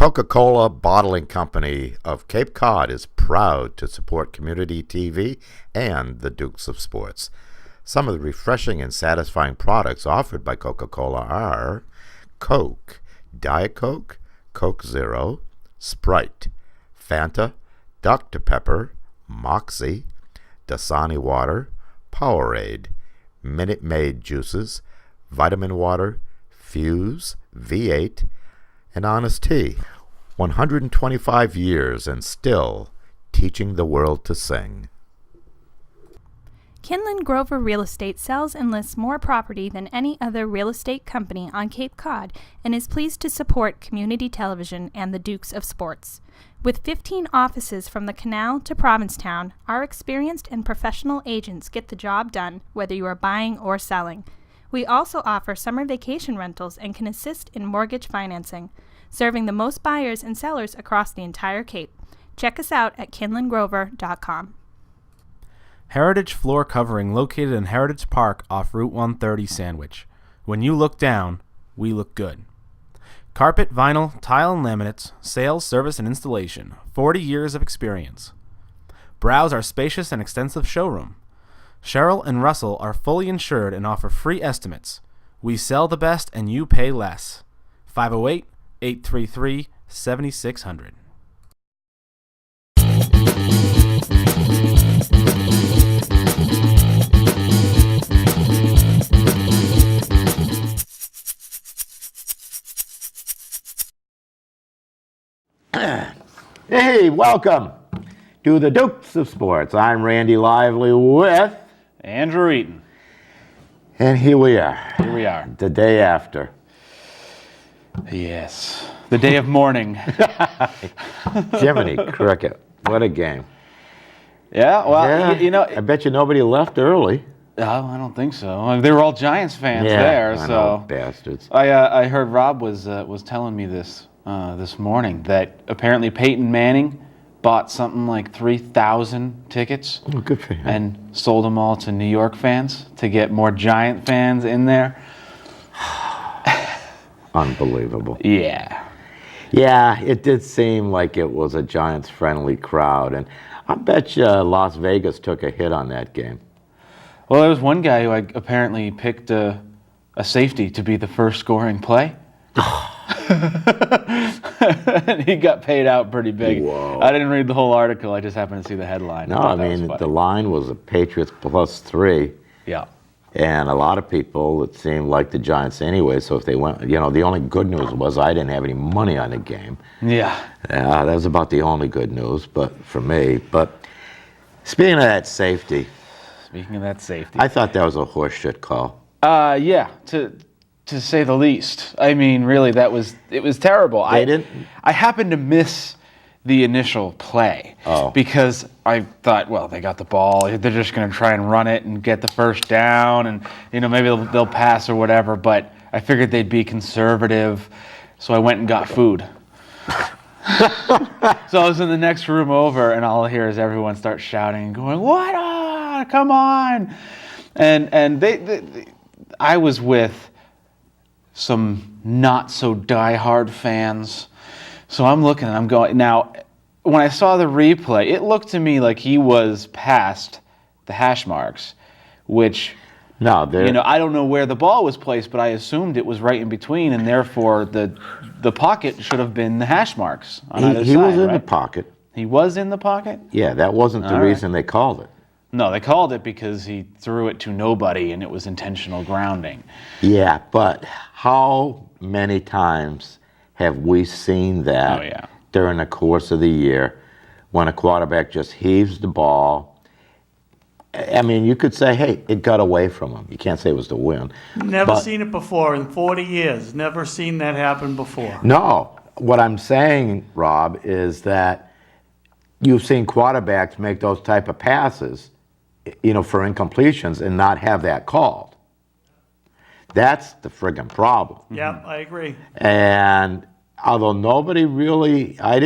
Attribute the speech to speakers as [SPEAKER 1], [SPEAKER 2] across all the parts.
[SPEAKER 1] Coca-Cola Bottling Company of Cape Cod is proud to support community TV and the Dukes of Sports. Some of the refreshing and satisfying products offered by Coca-Cola are Coke, Diet Coke, Coke Zero, Sprite, Fanta, Dr. Pepper, Moxie, Dasani Water, Powerade, Minute Maid Juices, Vitamin Water, Fuse, V8, and Honest Tea. 125 years and still teaching the world to sing.
[SPEAKER 2] Kinlan Grover Real Estate sells and lists more property than any other real estate company on Cape Cod and is pleased to support community television and the Dukes of Sports. With 15 offices from the Canal to Provincetown, our experienced and professional agents get the job done whether you are buying or selling. We also offer summer vacation rentals and can assist in mortgage financing, serving the most buyers and sellers across the entire Cape. Check us out at kinlangrover.com.
[SPEAKER 3] Heritage Floor Covering located in Heritage Park off Route 130 Sandwich. When you look down, we look good. Carpet, vinyl, tile, and laminates, sales, service, and installation. 40 years of experience. Browse our spacious and extensive showroom. Cheryl and Russell are fully insured and offer free estimates. We sell the best and you pay less. 508-833-7600.
[SPEAKER 1] Hey, welcome to the Dukes of Sports. I'm Randy Lively with
[SPEAKER 4] Andrew Eaton.
[SPEAKER 1] And here we are.
[SPEAKER 4] Here we are.
[SPEAKER 1] The day after.
[SPEAKER 4] Yes. The day of mourning.
[SPEAKER 1] Jiminy Cricket. What a game.
[SPEAKER 4] Yeah, well,
[SPEAKER 1] Yeah,
[SPEAKER 4] you know.
[SPEAKER 1] I bet you nobody left early.
[SPEAKER 4] Oh, I don't think so. They were all Giants fans
[SPEAKER 1] Yeah,
[SPEAKER 4] there,
[SPEAKER 1] I
[SPEAKER 4] so.
[SPEAKER 1] know, bastards.
[SPEAKER 4] I heard Rob was telling me this morning that apparently Peyton Manning bought something like 3,000 tickets.
[SPEAKER 1] Oh, good for him.
[SPEAKER 4] And sold them all to New York fans to get more Giant fans in there.
[SPEAKER 1] Unbelievable.
[SPEAKER 4] Yeah.
[SPEAKER 1] Yeah, it did seem like it was a Giants-friendly crowd, and I bet you Las Vegas took a hit on that game.
[SPEAKER 4] Well, there was one guy who apparently picked a safety to be the first scoring play. And he got paid out pretty big.
[SPEAKER 1] Whoa.
[SPEAKER 4] I didn't read the whole article. I just happened to see the headline.
[SPEAKER 1] No, I mean, the line was the Patriots +3.
[SPEAKER 4] Yeah.
[SPEAKER 1] And a lot of people, it seemed like the Giants anyway, so if they went, the only good news was I didn't have any money on the game.
[SPEAKER 4] Yeah.
[SPEAKER 1] That was about the only good news, but for me. But speaking of that safety.
[SPEAKER 4] Speaking of that safety.
[SPEAKER 1] I thought that was a horseshit call.
[SPEAKER 4] Yeah, to say the least. I mean, really, it was terrible. I happened to miss the initial play because I thought, well, they got the ball. They're just going to try and run it and get the first down, and maybe they'll pass or whatever. But I figured they'd be conservative, so I went and got food. So I was in the next room over, and all I hear is everyone start shouting and going, "What on? Come on!" And I was with some not so diehard fans. So I'm looking and I'm going, now, when I saw the replay, it looked to me like he was past the hash marks, which,
[SPEAKER 1] No,
[SPEAKER 4] I don't know where the ball was placed, but I assumed it was right in between, and therefore the pocket should have been the hash marks on either side.
[SPEAKER 1] He was in
[SPEAKER 4] right?
[SPEAKER 1] the pocket.
[SPEAKER 4] He was in the pocket?
[SPEAKER 1] Yeah, that wasn't the reason they called it.
[SPEAKER 4] No, they called it because he threw it to nobody, and it was intentional grounding.
[SPEAKER 1] Yeah, but how many times have we seen that during the course of the year when a quarterback just heaves the ball? I mean, you could say, hey, it got away from him. You can't say it was the win.
[SPEAKER 5] Never seen it before in 40 years. Never seen that happen before.
[SPEAKER 1] No. What I'm saying, Rob, is that you've seen quarterbacks make those type of passes, for incompletions and not have that called. That's the friggin' problem.
[SPEAKER 5] Yeah, I agree.
[SPEAKER 1] And although nobody really, as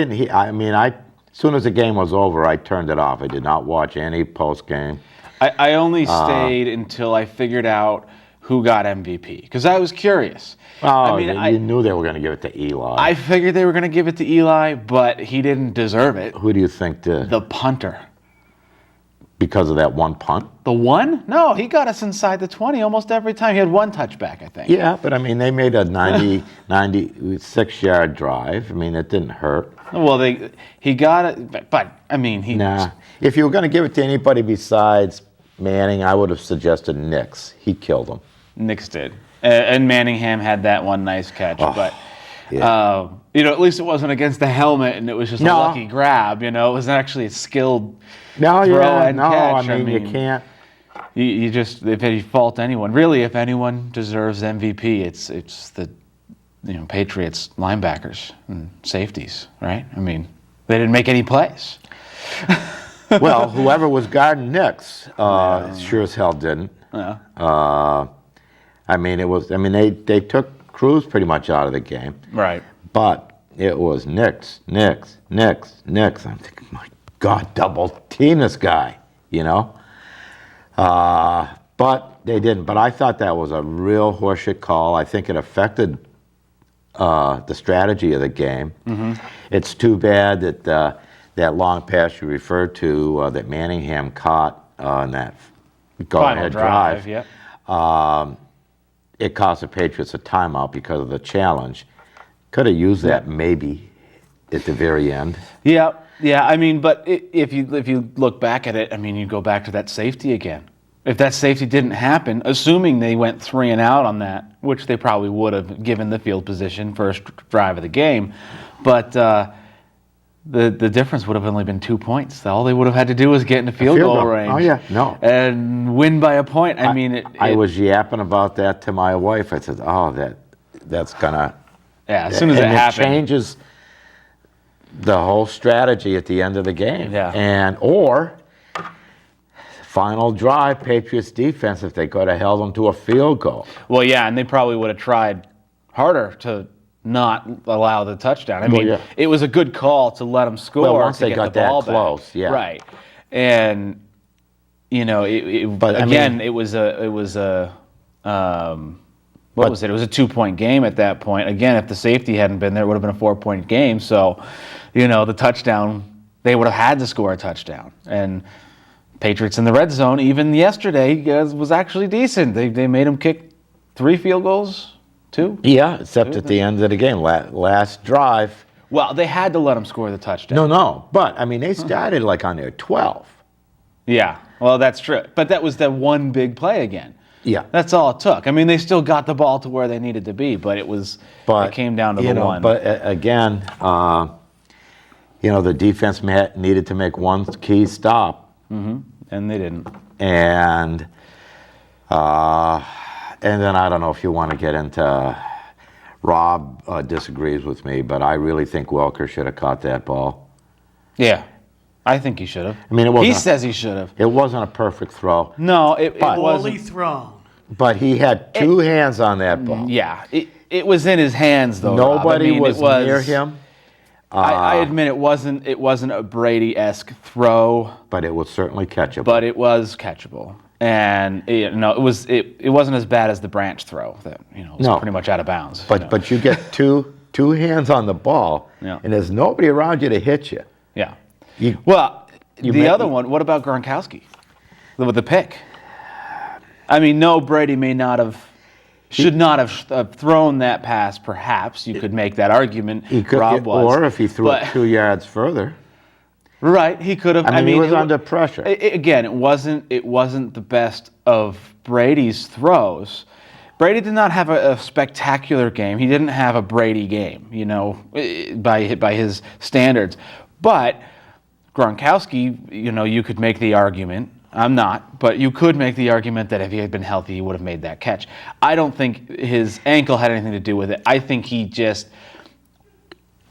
[SPEAKER 1] soon as the game was over, I turned it off. I did not watch any post game.
[SPEAKER 4] I only stayed until I figured out who got MVP, because I was curious.
[SPEAKER 1] Oh, you knew they were going to give it to Eli.
[SPEAKER 4] I figured they were going to give it to Eli, but he didn't deserve it.
[SPEAKER 1] Who do you think did?
[SPEAKER 4] The punter.
[SPEAKER 1] Because of that one punt?
[SPEAKER 4] The one? No, he got us inside the 20 almost every time. He had one touchback, I think.
[SPEAKER 1] Yeah, but I mean, they made a 96-yard drive. I mean, it didn't hurt.
[SPEAKER 4] Well, he got it, but I mean,
[SPEAKER 1] Nah. If you were going to give it to anybody besides Manning, I would have suggested Nix. He killed him.
[SPEAKER 4] Nix did. And Manningham had that one nice catch, but
[SPEAKER 1] yeah.
[SPEAKER 4] at least it wasn't against the helmet, and it was just a lucky grab. It was actually a skilled throw and catch.
[SPEAKER 1] I mean, you can't.
[SPEAKER 4] You just, if you fault anyone, really, if anyone deserves MVP, it's the Patriots linebackers and safeties, right? I mean, they didn't make any plays.
[SPEAKER 1] Well, whoever was guarding Nix sure as hell didn't.
[SPEAKER 4] Yeah.
[SPEAKER 1] I mean, they took Cruz pretty much out of the game.
[SPEAKER 4] Right.
[SPEAKER 1] But it was Nix. I'm thinking, my God, double team this guy, But they didn't. But I thought that was a real horseshit call. I think it affected the strategy of the game. Mm-hmm. It's too bad that that long pass you referred to that Manningham caught on that go-ahead drive.
[SPEAKER 4] Yep.
[SPEAKER 1] It cost the Patriots a timeout because of the challenge. Could have used that maybe at the very end.
[SPEAKER 4] Yeah. I mean, but if you look back at it, I mean, you go back to that safety again. If that safety didn't happen, assuming they went 3 and out on that, which they probably would have given the field position first drive of the game, but the difference would have only been 2 points. All they would have had to do was get in the field goal range.
[SPEAKER 1] Oh yeah, no,
[SPEAKER 4] and win by a point.
[SPEAKER 1] I was yapping about that to my wife. I said, "Oh, that's gonna."
[SPEAKER 4] Yeah, as soon as it happened,
[SPEAKER 1] changes the whole strategy at the end of the game.
[SPEAKER 4] Yeah,
[SPEAKER 1] or final drive, Patriots defense, if they could have held them to a field goal.
[SPEAKER 4] Well, yeah, and they probably would have tried harder to not allow the touchdown. I mean, it was a good call to let them score.
[SPEAKER 1] Well, once
[SPEAKER 4] to
[SPEAKER 1] they
[SPEAKER 4] get
[SPEAKER 1] got
[SPEAKER 4] the ball
[SPEAKER 1] that close,
[SPEAKER 4] back.
[SPEAKER 1] yeah,
[SPEAKER 4] right. And but again, it was a what was it? It was a 2-point game at that point. Again, if the safety hadn't been there, it would have been a 4-point game. So, the touchdown, they would have had to score a touchdown. And Patriots in the red zone, even yesterday, was actually decent. They made them kick 3 field goals, 2.
[SPEAKER 1] Yeah, except at the end of the game, last drive.
[SPEAKER 4] Well, they had to let them score the touchdown.
[SPEAKER 1] No, but I mean, they started like on their 12.
[SPEAKER 4] Yeah, well, that's true. But that was the one big play again.
[SPEAKER 1] Yeah,
[SPEAKER 4] that's all it took. I mean, they still got the ball to where they needed to be, but it came down to the one.
[SPEAKER 1] But again, the defense needed to make one key stop,
[SPEAKER 4] and they didn't.
[SPEAKER 1] And then I don't know if you want to get into. Rob disagrees with me, but I really think Welker should have caught that ball.
[SPEAKER 4] Yeah. I think he should have.
[SPEAKER 1] I mean,
[SPEAKER 4] he says he should have.
[SPEAKER 1] It wasn't a perfect throw.
[SPEAKER 4] No, it wasn't.
[SPEAKER 5] Poorly thrown.
[SPEAKER 1] But he had 2 hands on that ball.
[SPEAKER 4] Yeah, it was in his hands though.
[SPEAKER 1] Nobody was near him.
[SPEAKER 4] I admit it wasn't a Brady-esque throw,
[SPEAKER 1] but it was certainly catchable.
[SPEAKER 4] But it was catchable, and it wasn't as bad as the Branch throw that was pretty much out of bounds.
[SPEAKER 1] But you get two hands on the ball, and there's nobody around you to hit you.
[SPEAKER 4] Yeah. The other one, what about Gronkowski with the pick? I mean, no, Brady should not have thrown that pass, perhaps. You could make that argument.
[SPEAKER 1] He could, or if he threw it 2 yards further.
[SPEAKER 4] Right, he could have.
[SPEAKER 1] I mean, he was under pressure.
[SPEAKER 4] Again, it wasn't the best of Brady's throws. Brady did not have a spectacular game. He didn't have a Brady game, by his standards. But Gronkowski, you could make the argument. I'm not, but you could make the argument that if he had been healthy, he would have made that catch. I don't think his ankle had anything to do with it. I think he just.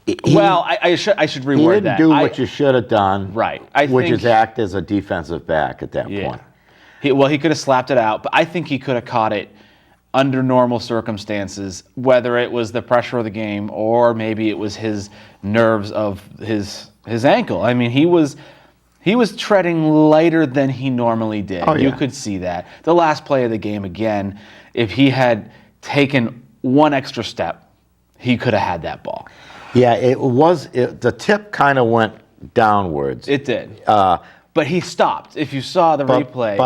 [SPEAKER 4] I should reword that.
[SPEAKER 1] He didn't do what you should have done,
[SPEAKER 4] right?
[SPEAKER 1] Which is act as a defensive back at that point.
[SPEAKER 4] He could have slapped it out, but I think he could have caught it under normal circumstances, whether it was the pressure of the game or maybe it was his nerves of his ankle. I mean, he was treading lighter than he normally did.
[SPEAKER 1] Oh, yeah.
[SPEAKER 4] You could see that. The last play of the game, again, if he had taken one extra step, he could have had that ball.
[SPEAKER 1] Yeah, the tip kind of went downwards.
[SPEAKER 4] It did. But he stopped. If you saw the replay,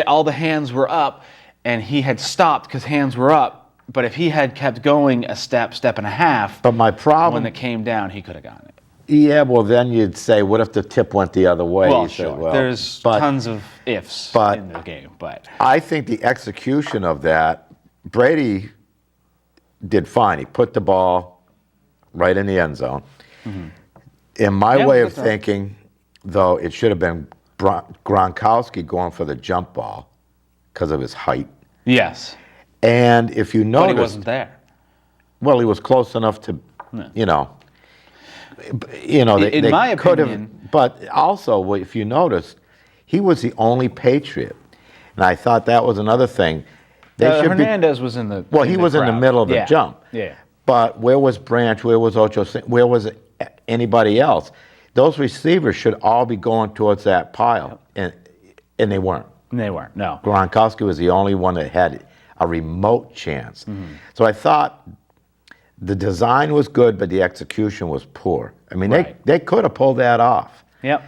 [SPEAKER 4] all the hands were up, and he had stopped because hands were up. But if he had kept going a step and a half,
[SPEAKER 1] but my problem,
[SPEAKER 4] when it came down, he could have gotten it.
[SPEAKER 1] Yeah, well, then you'd say, what if the tip went the other way?
[SPEAKER 4] Well,
[SPEAKER 1] You
[SPEAKER 4] sure.
[SPEAKER 1] said, well,
[SPEAKER 4] there's tons of ifs in the game, but
[SPEAKER 1] I think the execution of that, Brady did fine. He put the ball right in the end zone. Mm-hmm. In my way of thinking, though, it should have been Gronkowski going for the jump ball because of his height.
[SPEAKER 4] Yes.
[SPEAKER 1] And if you noticed,
[SPEAKER 4] but he wasn't there.
[SPEAKER 1] Well, he was close enough to,
[SPEAKER 4] in my opinion,
[SPEAKER 1] but also, if you noticed, he was the only Patriot, and I thought that was another thing.
[SPEAKER 4] Hernandez was in the
[SPEAKER 1] he was in the middle of the jump.
[SPEAKER 4] Yeah.
[SPEAKER 1] But where was Branch? Where was Ocho? Where was anybody else? Those receivers should all be going towards that pile, and they weren't.
[SPEAKER 4] They weren't. No.
[SPEAKER 1] Gronkowski was the only one that had a remote chance. Mm-hmm. So I thought the design was good, but the execution was poor. I mean, they could have pulled that off.
[SPEAKER 4] Yep.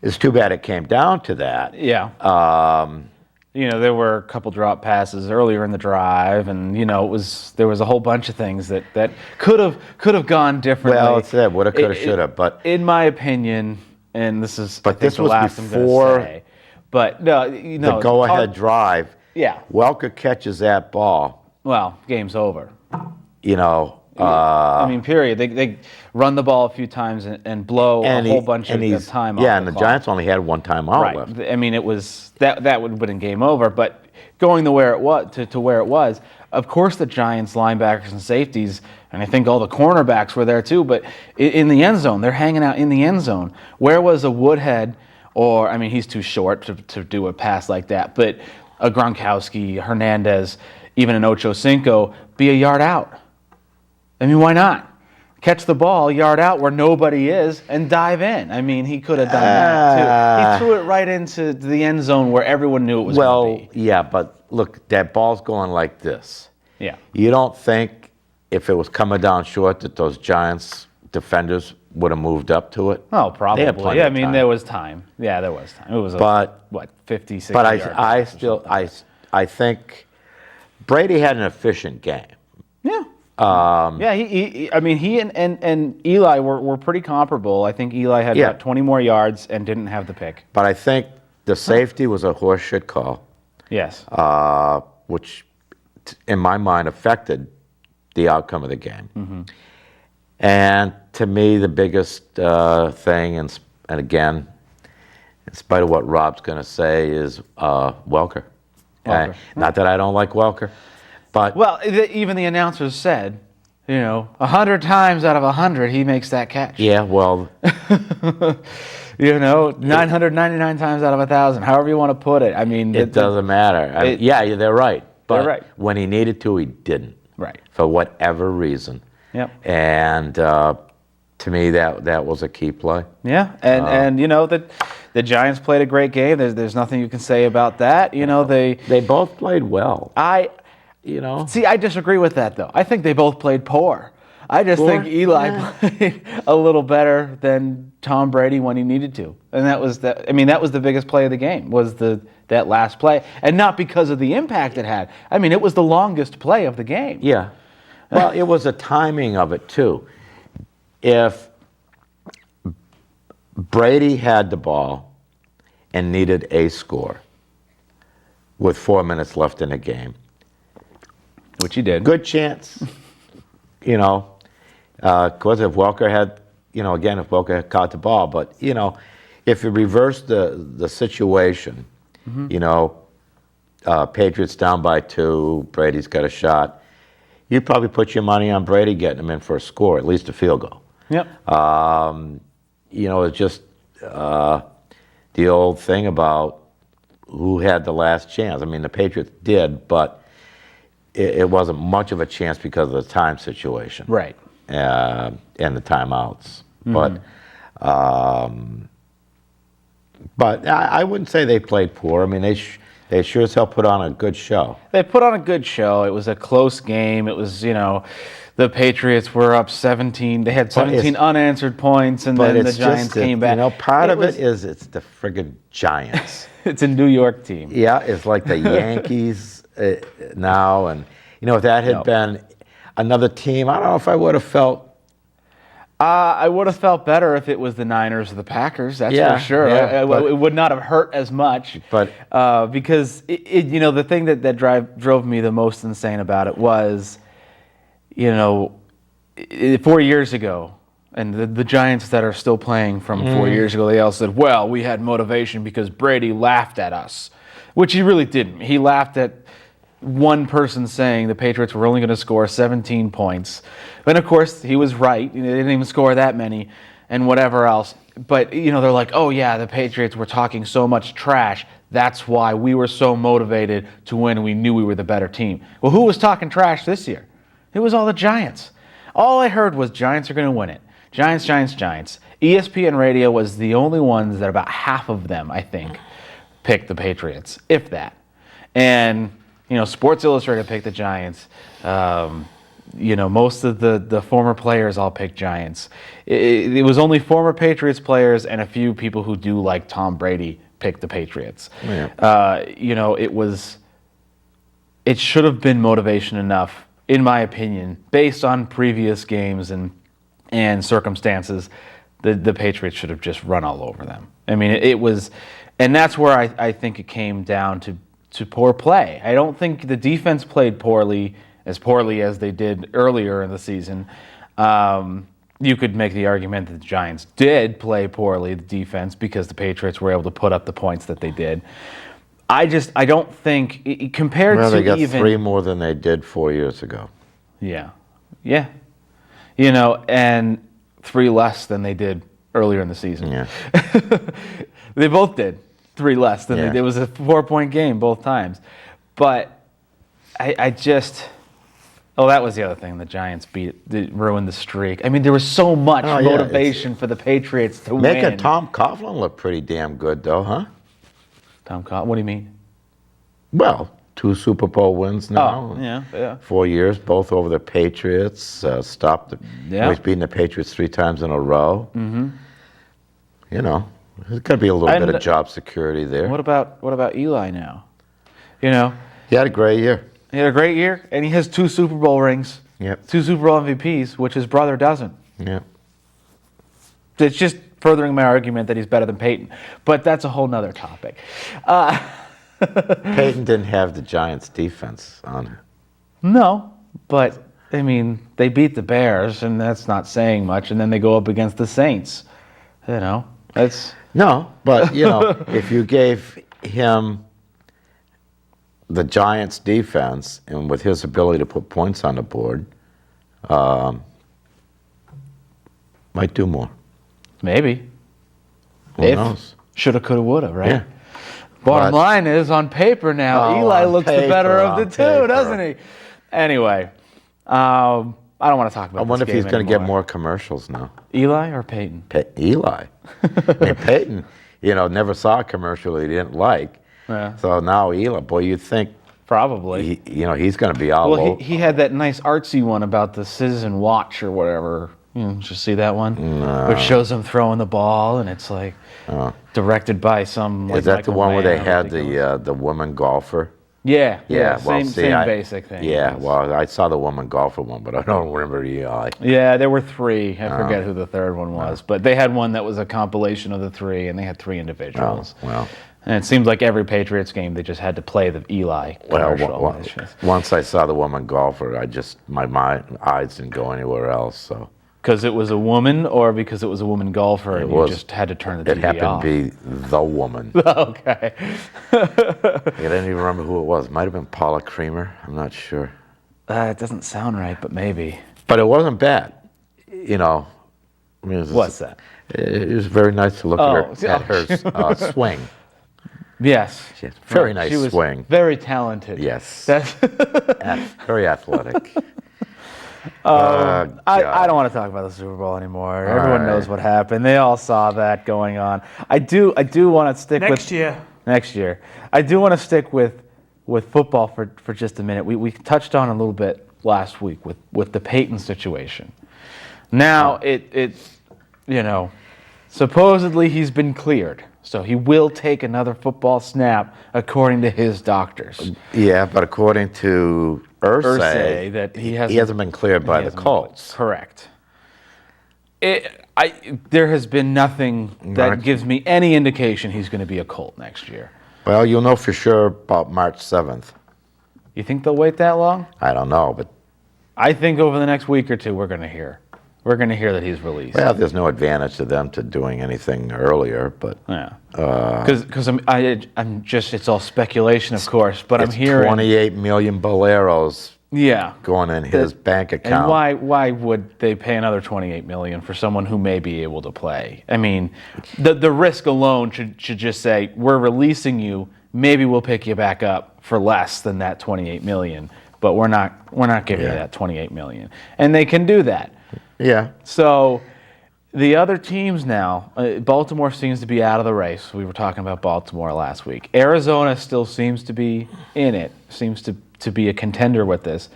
[SPEAKER 1] It's too bad it came down to that.
[SPEAKER 4] Yeah. There were a couple drop passes earlier in the drive, and there was a whole bunch of things that could have gone differently.
[SPEAKER 1] Well, it's that woulda, coulda, shoulda. But
[SPEAKER 4] in my opinion, and this is
[SPEAKER 1] this was
[SPEAKER 4] last
[SPEAKER 1] before
[SPEAKER 4] I'm gonna say, but no,
[SPEAKER 1] the go-ahead drive.
[SPEAKER 4] Yeah.
[SPEAKER 1] Welker catches that ball.
[SPEAKER 4] Well, game's over.
[SPEAKER 1] I
[SPEAKER 4] mean, period. They run the ball a few times and blow a whole bunch of time off.
[SPEAKER 1] Yeah, and the Giants only had one timeout left.
[SPEAKER 4] I mean, it was that would have been game over. But going to where it was, of course, the Giants linebackers and safeties, and I think all the cornerbacks were there too. But in the end zone, they're hanging out in the end zone. Where was a Woodhead? Or I mean, he's too short to do a pass like that. But a Gronkowski, Hernandez, even an Ocho Cinco, be a yard out. I mean, why not? Catch the ball, yard out where nobody is, and dive in. I mean, he could have done that too. He threw it right into the end zone where everyone knew it was going to be.
[SPEAKER 1] Well, yeah, but look, that ball's going like this.
[SPEAKER 4] Yeah.
[SPEAKER 1] You don't think if it was coming down short that those Giants defenders would have moved up to it?
[SPEAKER 4] Oh, probably.
[SPEAKER 1] They had plenty of time.
[SPEAKER 4] There was time. Yeah, there was time. It was 50, 60
[SPEAKER 1] But
[SPEAKER 4] yards.
[SPEAKER 1] I think Brady had an efficient game.
[SPEAKER 4] Yeah. He and Eli were pretty comparable. I think Eli had about 20 more yards and didn't have the pick.
[SPEAKER 1] But I think the safety was a horseshit call.
[SPEAKER 4] Yes.
[SPEAKER 1] Which, in my mind, affected the outcome of the game. Mm-hmm. And to me, the biggest thing, and again, in spite of what Rob's going to say, is Welker. Not that I don't like Welker. But
[SPEAKER 4] even the announcers said, 100 times out of 100 he makes that catch.
[SPEAKER 1] Yeah, well,
[SPEAKER 4] 999 times out of 1,000, however you want to put it. I mean,
[SPEAKER 1] it doesn't matter. They're right. But
[SPEAKER 4] they're right.
[SPEAKER 1] When he needed to, he didn't.
[SPEAKER 4] Right.
[SPEAKER 1] For whatever reason.
[SPEAKER 4] Yep.
[SPEAKER 1] And to me, that was a key play.
[SPEAKER 4] Yeah, and the Giants played a great game. There's nothing you can say about that. They
[SPEAKER 1] both played well.
[SPEAKER 4] See, I disagree with that, though. I think they both played poor. I just think Eli played a little better than Tom Brady when he needed to. And that was the biggest play of the game, was that last play. And not because of the impact it had. I mean, it was the longest play of the game.
[SPEAKER 1] Yeah. Well, it was the timing of it, too. If Brady had the ball and needed a score with 4 minutes left in the game,
[SPEAKER 4] which he did.
[SPEAKER 1] Good chance, because if Welker had, if Welker had caught the ball, but, if you reverse the situation, mm-hmm. Patriots down by 2, Brady's got a shot, you'd probably put your money on Brady getting him in for a score, at least a field goal.
[SPEAKER 4] Yep.
[SPEAKER 1] It's just the old thing about who had the last chance. I mean, the Patriots did, but it wasn't much of a chance because of the time situation.
[SPEAKER 4] Right.
[SPEAKER 1] And the timeouts. Mm-hmm. But I wouldn't say they played poor. I mean, They sure as hell put on a good show.
[SPEAKER 4] They put on a good show. It was a close game. It was, the Patriots were up 17. They had 17 unanswered points, and then the Giants came back.
[SPEAKER 1] Part of it is it's the friggin' Giants.
[SPEAKER 4] It's a New York team.
[SPEAKER 1] Yeah, it's like the Yankees now. And, if that had been another team, I don't know if I would have felt.
[SPEAKER 4] I would have felt better if it was the Niners or the Packers. That's for sure.
[SPEAKER 1] Yeah,
[SPEAKER 4] it would not have hurt as much.
[SPEAKER 1] But
[SPEAKER 4] because the thing that drove me the most insane about it was, 4 years ago, and the Giants that are still playing from 4 years ago, they all said, "Well, we had motivation because Brady laughed at us," which he really didn't. He laughed at one person saying the Patriots were only going to score 17 points. And of course, he was right. They didn't even score that many and whatever else. But, they're like, oh yeah, the Patriots were talking so much trash. That's why we were so motivated to win and we knew we were the better team. Well, who was talking trash this year? It was all the Giants. All I heard was Giants are going to win it. Giants, Giants, Giants. ESPN Radio was the only ones that about half of them, I think, picked the Patriots, if that. And Sports Illustrated picked the Giants. Most of the former players all picked Giants. It was only former Patriots players and a few people who do like Tom Brady picked the Patriots.
[SPEAKER 1] Yeah.
[SPEAKER 4] It should have been motivation enough, in my opinion, based on previous games and circumstances. The Patriots should have just run all over them. I mean, it was, and that's where I think it came down to poor play. I don't think the defense played poorly as they did earlier in the season. You could make the argument that the Giants did play poorly, the defense, because the Patriots were able to put up the points that they did. I don't think, compared to
[SPEAKER 1] they got
[SPEAKER 4] even...
[SPEAKER 1] 3 more than they did 4 years ago.
[SPEAKER 4] Yeah. And 3 less than they did earlier in the season.
[SPEAKER 1] Yeah.
[SPEAKER 4] They both did 3 less than they did. It was a 4-point game both times. But I just... Oh, that was the other thing. The Giants ruined the streak. I mean, there was so much motivation for the Patriots to win.
[SPEAKER 1] Making Tom Coughlin look pretty damn good, though, huh?
[SPEAKER 4] Tom Coughlin? What do you mean?
[SPEAKER 1] Well, 2 Super Bowl wins now.
[SPEAKER 4] Oh, yeah.
[SPEAKER 1] 4 years, both over the Patriots. He's beaten the Patriots 3 times in a row. Mm-hmm. There's got to be a little bit of job security there.
[SPEAKER 4] What about Eli now?
[SPEAKER 1] He had a great year.
[SPEAKER 4] He had a great year, and he has 2 Super Bowl rings.
[SPEAKER 1] Yep.
[SPEAKER 4] 2 Super Bowl MVPs, which his brother doesn't.
[SPEAKER 1] Yep.
[SPEAKER 4] It's just furthering my argument that he's better than Peyton. But that's a whole nother topic.
[SPEAKER 1] Peyton didn't have the Giants' defense on it.
[SPEAKER 4] No, but, I mean, they beat the Bears, and that's not saying much, and then they go up against the Saints. That's...
[SPEAKER 1] No, but, if you gave him the Giants' defense, and with his ability to put points on the board, might do more.
[SPEAKER 4] Maybe.
[SPEAKER 1] Who knows?
[SPEAKER 4] Shoulda, coulda, woulda, right?
[SPEAKER 1] Yeah.
[SPEAKER 4] Bottom line is, on paper now, Eli looks the better of the two, doesn't he? Anyway, I don't want to talk about this.
[SPEAKER 1] I wonder if he's going to get
[SPEAKER 4] anymore.
[SPEAKER 1] more commercials now.
[SPEAKER 4] Eli or Peyton?
[SPEAKER 1] Eli. I mean, Peyton, never saw a commercial he didn't like.
[SPEAKER 4] Yeah.
[SPEAKER 1] So now Eli, boy, you'd think
[SPEAKER 4] probably.
[SPEAKER 1] He's going to be all over.
[SPEAKER 4] Well, he had that nice artsy one about the Citizen Watch or whatever. Did you see that one?
[SPEAKER 1] No.
[SPEAKER 4] Which shows him throwing the ball, and it's like directed by some.
[SPEAKER 1] Is that the one where they had the woman golfer?
[SPEAKER 4] Yeah.
[SPEAKER 1] Well,
[SPEAKER 4] same basic thing.
[SPEAKER 1] Yeah. Well, I saw the woman golfer one, but I don't remember Eli.
[SPEAKER 4] Yeah, there were 3. I forget who the third one was, but they had one that was a compilation of the 3, and they had 3 individuals.
[SPEAKER 1] Oh, well.
[SPEAKER 4] And it seems like every Patriots game, they just had to play the Eli commercial.
[SPEAKER 1] Well, once I saw the woman golfer, my eyes didn't go anywhere else. So.
[SPEAKER 4] Because it was a woman, or because it was a woman golfer, and you just had to turn the TV off?
[SPEAKER 1] It happened to be the woman.
[SPEAKER 4] Okay.
[SPEAKER 1] I didn't even remember who it was. Might have been Paula Creamer. I'm not sure.
[SPEAKER 4] It doesn't sound right, but maybe.
[SPEAKER 1] But it wasn't bad.
[SPEAKER 4] What's that?
[SPEAKER 1] It was very nice to look at her swing.
[SPEAKER 4] Yes.
[SPEAKER 1] She had very nice
[SPEAKER 4] she was
[SPEAKER 1] swing.
[SPEAKER 4] Very talented.
[SPEAKER 1] Yes. Very athletic.
[SPEAKER 4] I don't want to talk about the Super Bowl anymore. Everyone knows what happened. They all saw that going on. I do want to stick with
[SPEAKER 5] Next year.
[SPEAKER 4] Next year. I do want to stick with football for just a minute. We touched on a little bit last week with the Peyton situation. Now it supposedly he's been cleared, so he will take another football snap according to his doctors.
[SPEAKER 1] Yeah, but according to Irsay,
[SPEAKER 4] that he
[SPEAKER 1] hasn't been cleared by the Colts.
[SPEAKER 4] Correct. There has been nothing that gives me any indication he's going to be a Colt next year.
[SPEAKER 1] Well, you'll know for sure about March 7th.
[SPEAKER 4] You think they'll wait that long?
[SPEAKER 1] I don't know, but
[SPEAKER 4] I think over the next week or two we're going to hear. We're going to hear that he's released.
[SPEAKER 1] Well, there's no advantage to them to doing anything earlier, but
[SPEAKER 4] yeah, because I'm just, it's all speculation, of course, but I'm hearing
[SPEAKER 1] 28 million boleros.
[SPEAKER 4] Yeah,
[SPEAKER 1] going in his bank account.
[SPEAKER 4] And why would they pay another $28 million for someone who may be able to play? I mean, the risk alone should just say, we're releasing you. Maybe we'll pick you back up for less than that $28 million, but we're not giving you that $28 million, and they can do that.
[SPEAKER 1] Yeah.
[SPEAKER 4] So the other teams now, Baltimore seems to be out of the race. We were talking about Baltimore last week. Arizona still seems to be in it. Seems to be a contender with this.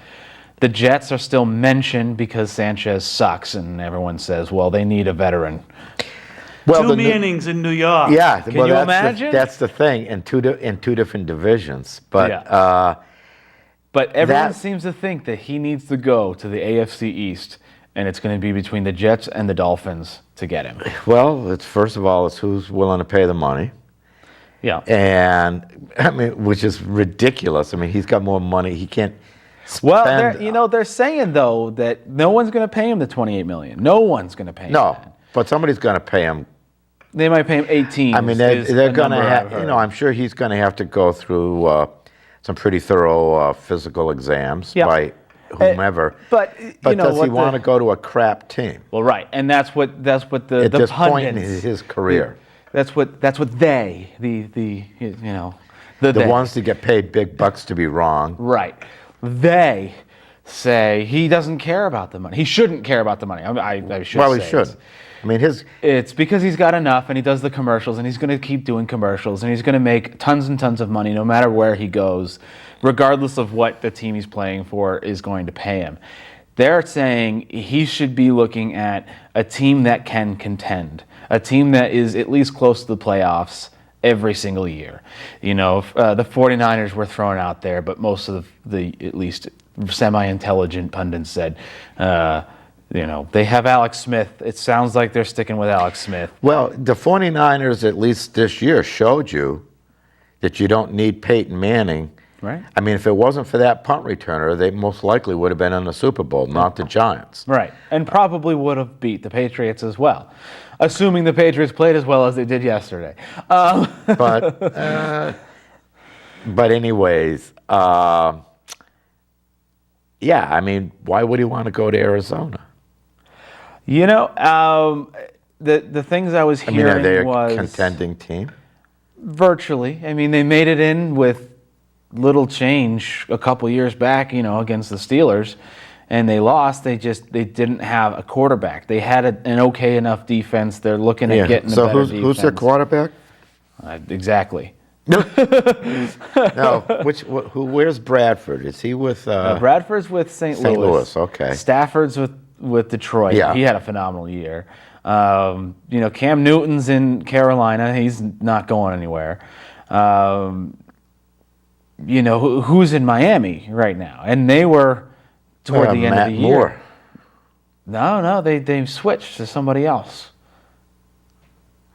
[SPEAKER 4] The Jets are still mentioned because Sanchez sucks, and everyone says, well, they need a veteran.
[SPEAKER 5] Well, Two Mannings in New York.
[SPEAKER 1] Yeah,
[SPEAKER 4] can you imagine?
[SPEAKER 1] That's the thing in two different divisions. But
[SPEAKER 4] but everyone seems to think that he needs to go to the AFC East, and it's going to be between the Jets and the Dolphins to get him.
[SPEAKER 1] Well, it's first of all, it's who's willing to pay the money.
[SPEAKER 4] Yeah.
[SPEAKER 1] And I mean, which is ridiculous. I mean, he's got more money. He can't spend.
[SPEAKER 4] Well, they're saying though that no one's going to pay him the $28 million. No one's going to pay him.
[SPEAKER 1] No,
[SPEAKER 4] that.
[SPEAKER 1] But somebody's going to pay him.
[SPEAKER 4] They might pay him 18.
[SPEAKER 1] I mean, they're going to have. I'm sure he's going to have to go through some pretty thorough physical exams by whomever.
[SPEAKER 4] But
[SPEAKER 1] does he want to go to a crap team?
[SPEAKER 4] Well, right, and that's what the
[SPEAKER 1] at this
[SPEAKER 4] pundits,
[SPEAKER 1] point in his career.
[SPEAKER 4] That's what they the
[SPEAKER 1] ones that get paid big bucks to be wrong.
[SPEAKER 4] Right, they say he doesn't care about the money. He shouldn't care about the money. I should.
[SPEAKER 1] Well,
[SPEAKER 4] say
[SPEAKER 1] he should. I mean,
[SPEAKER 4] it's because he's got enough, and he does the commercials, and he's going to keep doing commercials, and he's going to make tons and tons of money no matter where he goes, regardless of what the team he's playing for is going to pay him. They're saying he should be looking at a team that can contend, a team that is at least close to the playoffs every single year. The 49ers were thrown out there, but most of the at least semi-intelligent pundits said, they have Alex Smith. It sounds like they're sticking with Alex Smith.
[SPEAKER 1] Well, the 49ers, at least this year, showed you that you don't need Peyton Manning.
[SPEAKER 4] Right.
[SPEAKER 1] I mean, if it wasn't for that punt returner, they most likely would have been in the Super Bowl, not the Giants.
[SPEAKER 4] Right, and probably would have beat the Patriots as well, assuming the Patriots played as well as they did yesterday.
[SPEAKER 1] But anyways, I mean, why would he want to go to Arizona?
[SPEAKER 4] The things I was hearing
[SPEAKER 1] are they
[SPEAKER 4] was
[SPEAKER 1] a contending team?
[SPEAKER 4] Virtually. I mean, they made it in with little change a couple years back, against the Steelers, and they lost. They didn't have a quarterback. They had an okay enough defense. They're looking at getting a better defense.
[SPEAKER 1] So who's their quarterback?
[SPEAKER 4] Exactly.
[SPEAKER 1] No. Where's Bradford? Is he with?
[SPEAKER 4] Bradford's with St. Louis.
[SPEAKER 1] Okay.
[SPEAKER 4] Stafford's with Detroit.
[SPEAKER 1] Yeah.
[SPEAKER 4] He had a phenomenal year. Cam Newton's in Carolina. He's not going anywhere. Who's in Miami right now? And they were toward the end of the year.
[SPEAKER 1] Moore.
[SPEAKER 4] No, they switched to somebody else.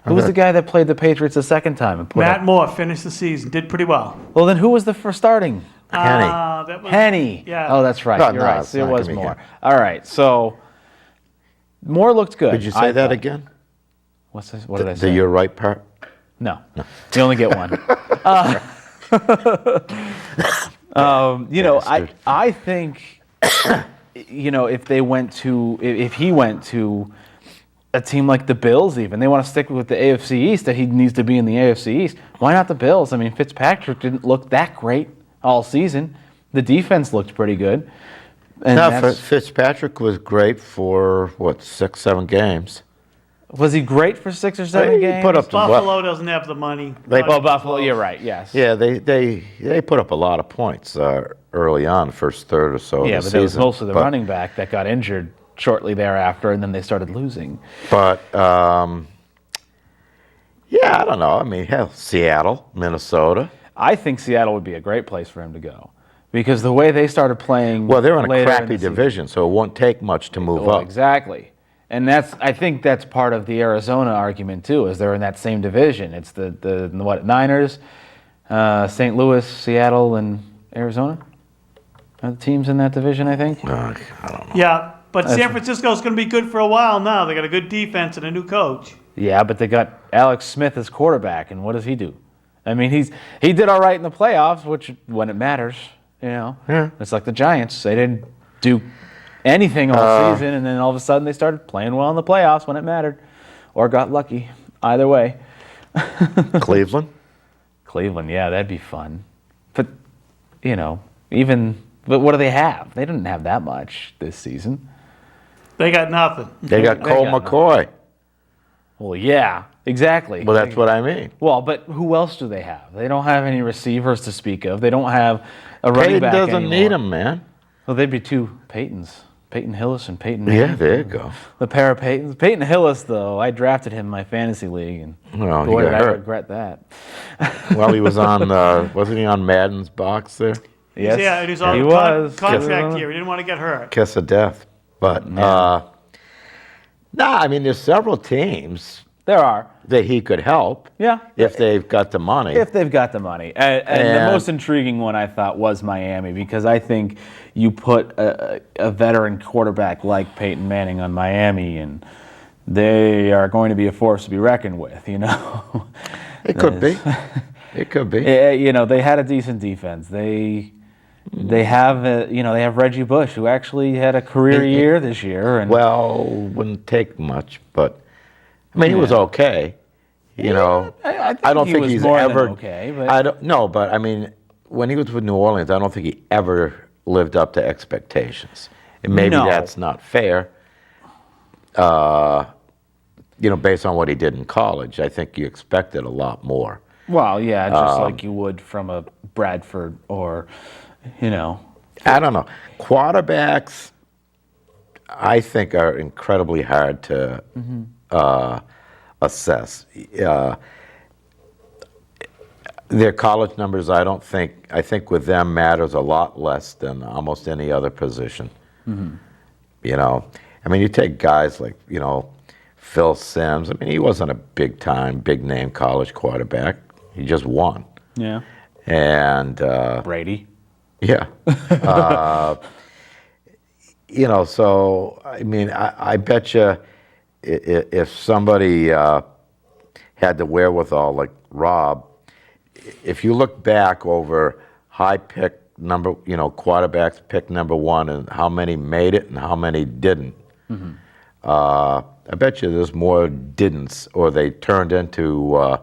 [SPEAKER 4] Who was the guy that played the Patriots the second time? And
[SPEAKER 5] Matt Moore finished the season, did pretty well.
[SPEAKER 4] Well, then who was the first starting?
[SPEAKER 5] Henny.
[SPEAKER 4] Yeah. Oh, that's right. You're right. So it was Moore.
[SPEAKER 1] Him.
[SPEAKER 4] All right. So Moore looked good.
[SPEAKER 1] Did you say that again?
[SPEAKER 4] What did I say?
[SPEAKER 1] The you're right part?
[SPEAKER 4] No. You only get one. I think, if he went to a team like the Bills, even they want to stick with the AFC East, that he needs to be in the AFC East. Why not the Bills? I mean, Fitzpatrick didn't look that great all season. The defense looked pretty good.
[SPEAKER 1] And Fitzpatrick was great for 6-7 games.
[SPEAKER 4] Was he great for 6 or 7
[SPEAKER 1] He
[SPEAKER 4] games?
[SPEAKER 1] put up the
[SPEAKER 5] Buffalo doesn't have the money.
[SPEAKER 1] They-
[SPEAKER 4] Well, Buffalo, you're right. Yes.
[SPEAKER 1] Yeah, they put up a lot of points early on, first third or so
[SPEAKER 4] Yeah,
[SPEAKER 1] of the
[SPEAKER 4] but that was
[SPEAKER 1] season.
[SPEAKER 4] mostly the running back that got injured shortly thereafter, and then they started losing.
[SPEAKER 1] But yeah, I don't know. I mean, hell, Seattle, Minnesota.
[SPEAKER 4] I think Seattle would be a great place for him to go because the way they started playing.
[SPEAKER 1] Well, they're in a
[SPEAKER 4] later
[SPEAKER 1] crappy
[SPEAKER 4] the season-
[SPEAKER 1] division, so it won't take much to move
[SPEAKER 4] Well,
[SPEAKER 1] up.
[SPEAKER 4] exactly. And I think that's part of the Arizona argument too, is they're in that same division. It's the Niners, St. Louis, Seattle, and Arizona are the teams in that division, I think.
[SPEAKER 1] I don't know.
[SPEAKER 5] Yeah, but San Francisco's going to be good for a while now. They got a good defense and a new coach.
[SPEAKER 4] Yeah, but they got Alex Smith as quarterback, and what does he do? I mean, he did all right in the playoffs, which when it matters,
[SPEAKER 1] Yeah.
[SPEAKER 4] It's like the Giants. They didn't do anything all season, and then all of a sudden they started playing well in the playoffs when it mattered, or got lucky. Either way.
[SPEAKER 1] Cleveland.
[SPEAKER 4] Cleveland, yeah, that'd be fun. But, but what do they have? They didn't have that much this season.
[SPEAKER 5] They got nothing.
[SPEAKER 1] They got Cole
[SPEAKER 4] got
[SPEAKER 1] McCoy.
[SPEAKER 4] Well, yeah, exactly.
[SPEAKER 1] Well, that's what I mean.
[SPEAKER 4] Well, but who else do they have? They don't have any receivers to speak of. They don't have a running
[SPEAKER 1] Peyton
[SPEAKER 4] back
[SPEAKER 1] doesn't
[SPEAKER 4] anymore.
[SPEAKER 1] need him, man.
[SPEAKER 4] Well, they'd be two Peytons. Peyton Hillis and Peyton Manning.
[SPEAKER 1] Yeah, there you go.
[SPEAKER 4] The pair of Peytons. Peyton Hillis, though, I drafted him in my fantasy league, and
[SPEAKER 1] Well, he
[SPEAKER 4] boy,
[SPEAKER 1] got
[SPEAKER 4] did I
[SPEAKER 1] hurt.
[SPEAKER 4] regret that.
[SPEAKER 1] Well, he was on, wasn't he on Madden's box there?
[SPEAKER 4] Yes,
[SPEAKER 5] Yeah, it was on
[SPEAKER 4] he
[SPEAKER 5] a
[SPEAKER 4] was.
[SPEAKER 5] contract year. He didn't want to get hurt.
[SPEAKER 1] Kiss of death. But, no, I mean, there's several teams
[SPEAKER 4] There are.
[SPEAKER 1] that he could help
[SPEAKER 4] Yeah.
[SPEAKER 1] if they've got the money.
[SPEAKER 4] If they've got the money. And the
[SPEAKER 1] And-
[SPEAKER 4] most intriguing one I thought was Miami, because I think you put a veteran quarterback like Peyton Manning on Miami, and they are going to be a force to be reckoned with,
[SPEAKER 1] It could be. It could be.
[SPEAKER 4] They had a decent defense. They have they have Reggie Bush, who actually had a career year this year. And
[SPEAKER 1] Well, wouldn't take much, but I mean, he was okay.
[SPEAKER 4] I
[SPEAKER 1] don't
[SPEAKER 4] he
[SPEAKER 1] think
[SPEAKER 4] was
[SPEAKER 1] he's
[SPEAKER 4] more than
[SPEAKER 1] ever
[SPEAKER 4] okay. But
[SPEAKER 1] I don't know, but I mean, when he was with New Orleans, I don't think he ever lived up to expectations. And maybe
[SPEAKER 4] No.
[SPEAKER 1] that's not fair. Based on what he did in college, I think you expected a lot more.
[SPEAKER 4] well, yeah, just like you would from a Bradford or
[SPEAKER 1] I don't know. Quarterbacks, I think, are incredibly hard to assess. Their college numbers, I think with them matters a lot less than almost any other position. I mean, you take guys like, Phil Simms. I mean, he wasn't a big name college quarterback. He just won.
[SPEAKER 4] yeah,
[SPEAKER 1] And
[SPEAKER 4] Brady.
[SPEAKER 1] yeah. So, I mean, I bet you if somebody had the wherewithal like Rob, if you look back over high pick number, quarterbacks pick number one and how many made it and how many didn't, I bet you there's more didn'ts or they turned into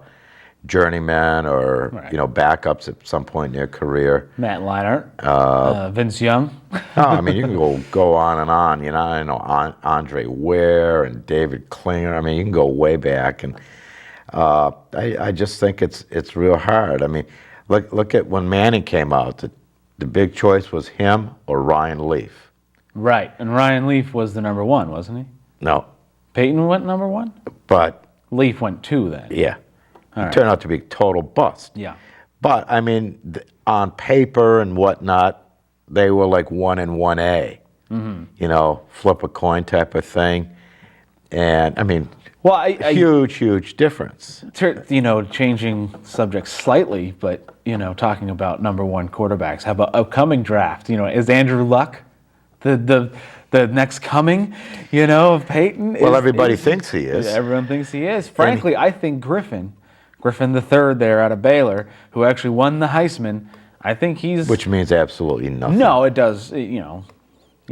[SPEAKER 1] journeymen or,
[SPEAKER 4] Right.
[SPEAKER 1] Backups at some point in their career.
[SPEAKER 4] Matt Leinart, Vince Young.
[SPEAKER 1] No, I mean, you can go on and on. I know Andre Ware and David Klinger. I mean, you can go way back, and I just think it's real hard. I mean, look at when Manning came out. The big choice was him or Ryan Leaf.
[SPEAKER 4] Right, and Ryan Leaf was the number one, wasn't he?
[SPEAKER 1] No,
[SPEAKER 4] Peyton went number one?
[SPEAKER 1] but
[SPEAKER 4] Leaf went two then.
[SPEAKER 1] yeah,
[SPEAKER 4] All right.
[SPEAKER 1] turned out to be a total bust.
[SPEAKER 4] Yeah.
[SPEAKER 1] But I mean, on paper and whatnot, they were like 1 and 1A. Flip a coin type of thing. And I mean,
[SPEAKER 4] Well, I
[SPEAKER 1] huge difference.
[SPEAKER 4] changing subjects slightly, but talking about number one quarterbacks. How about upcoming draft? Is Andrew Luck the next coming? Of Peyton?
[SPEAKER 1] Well, everybody thinks he is.
[SPEAKER 4] Everyone thinks he is. Frankly, I think Griffin the third there out of Baylor, who actually won the Heisman. I think he's.
[SPEAKER 1] Which means absolutely nothing.
[SPEAKER 4] No, it does. You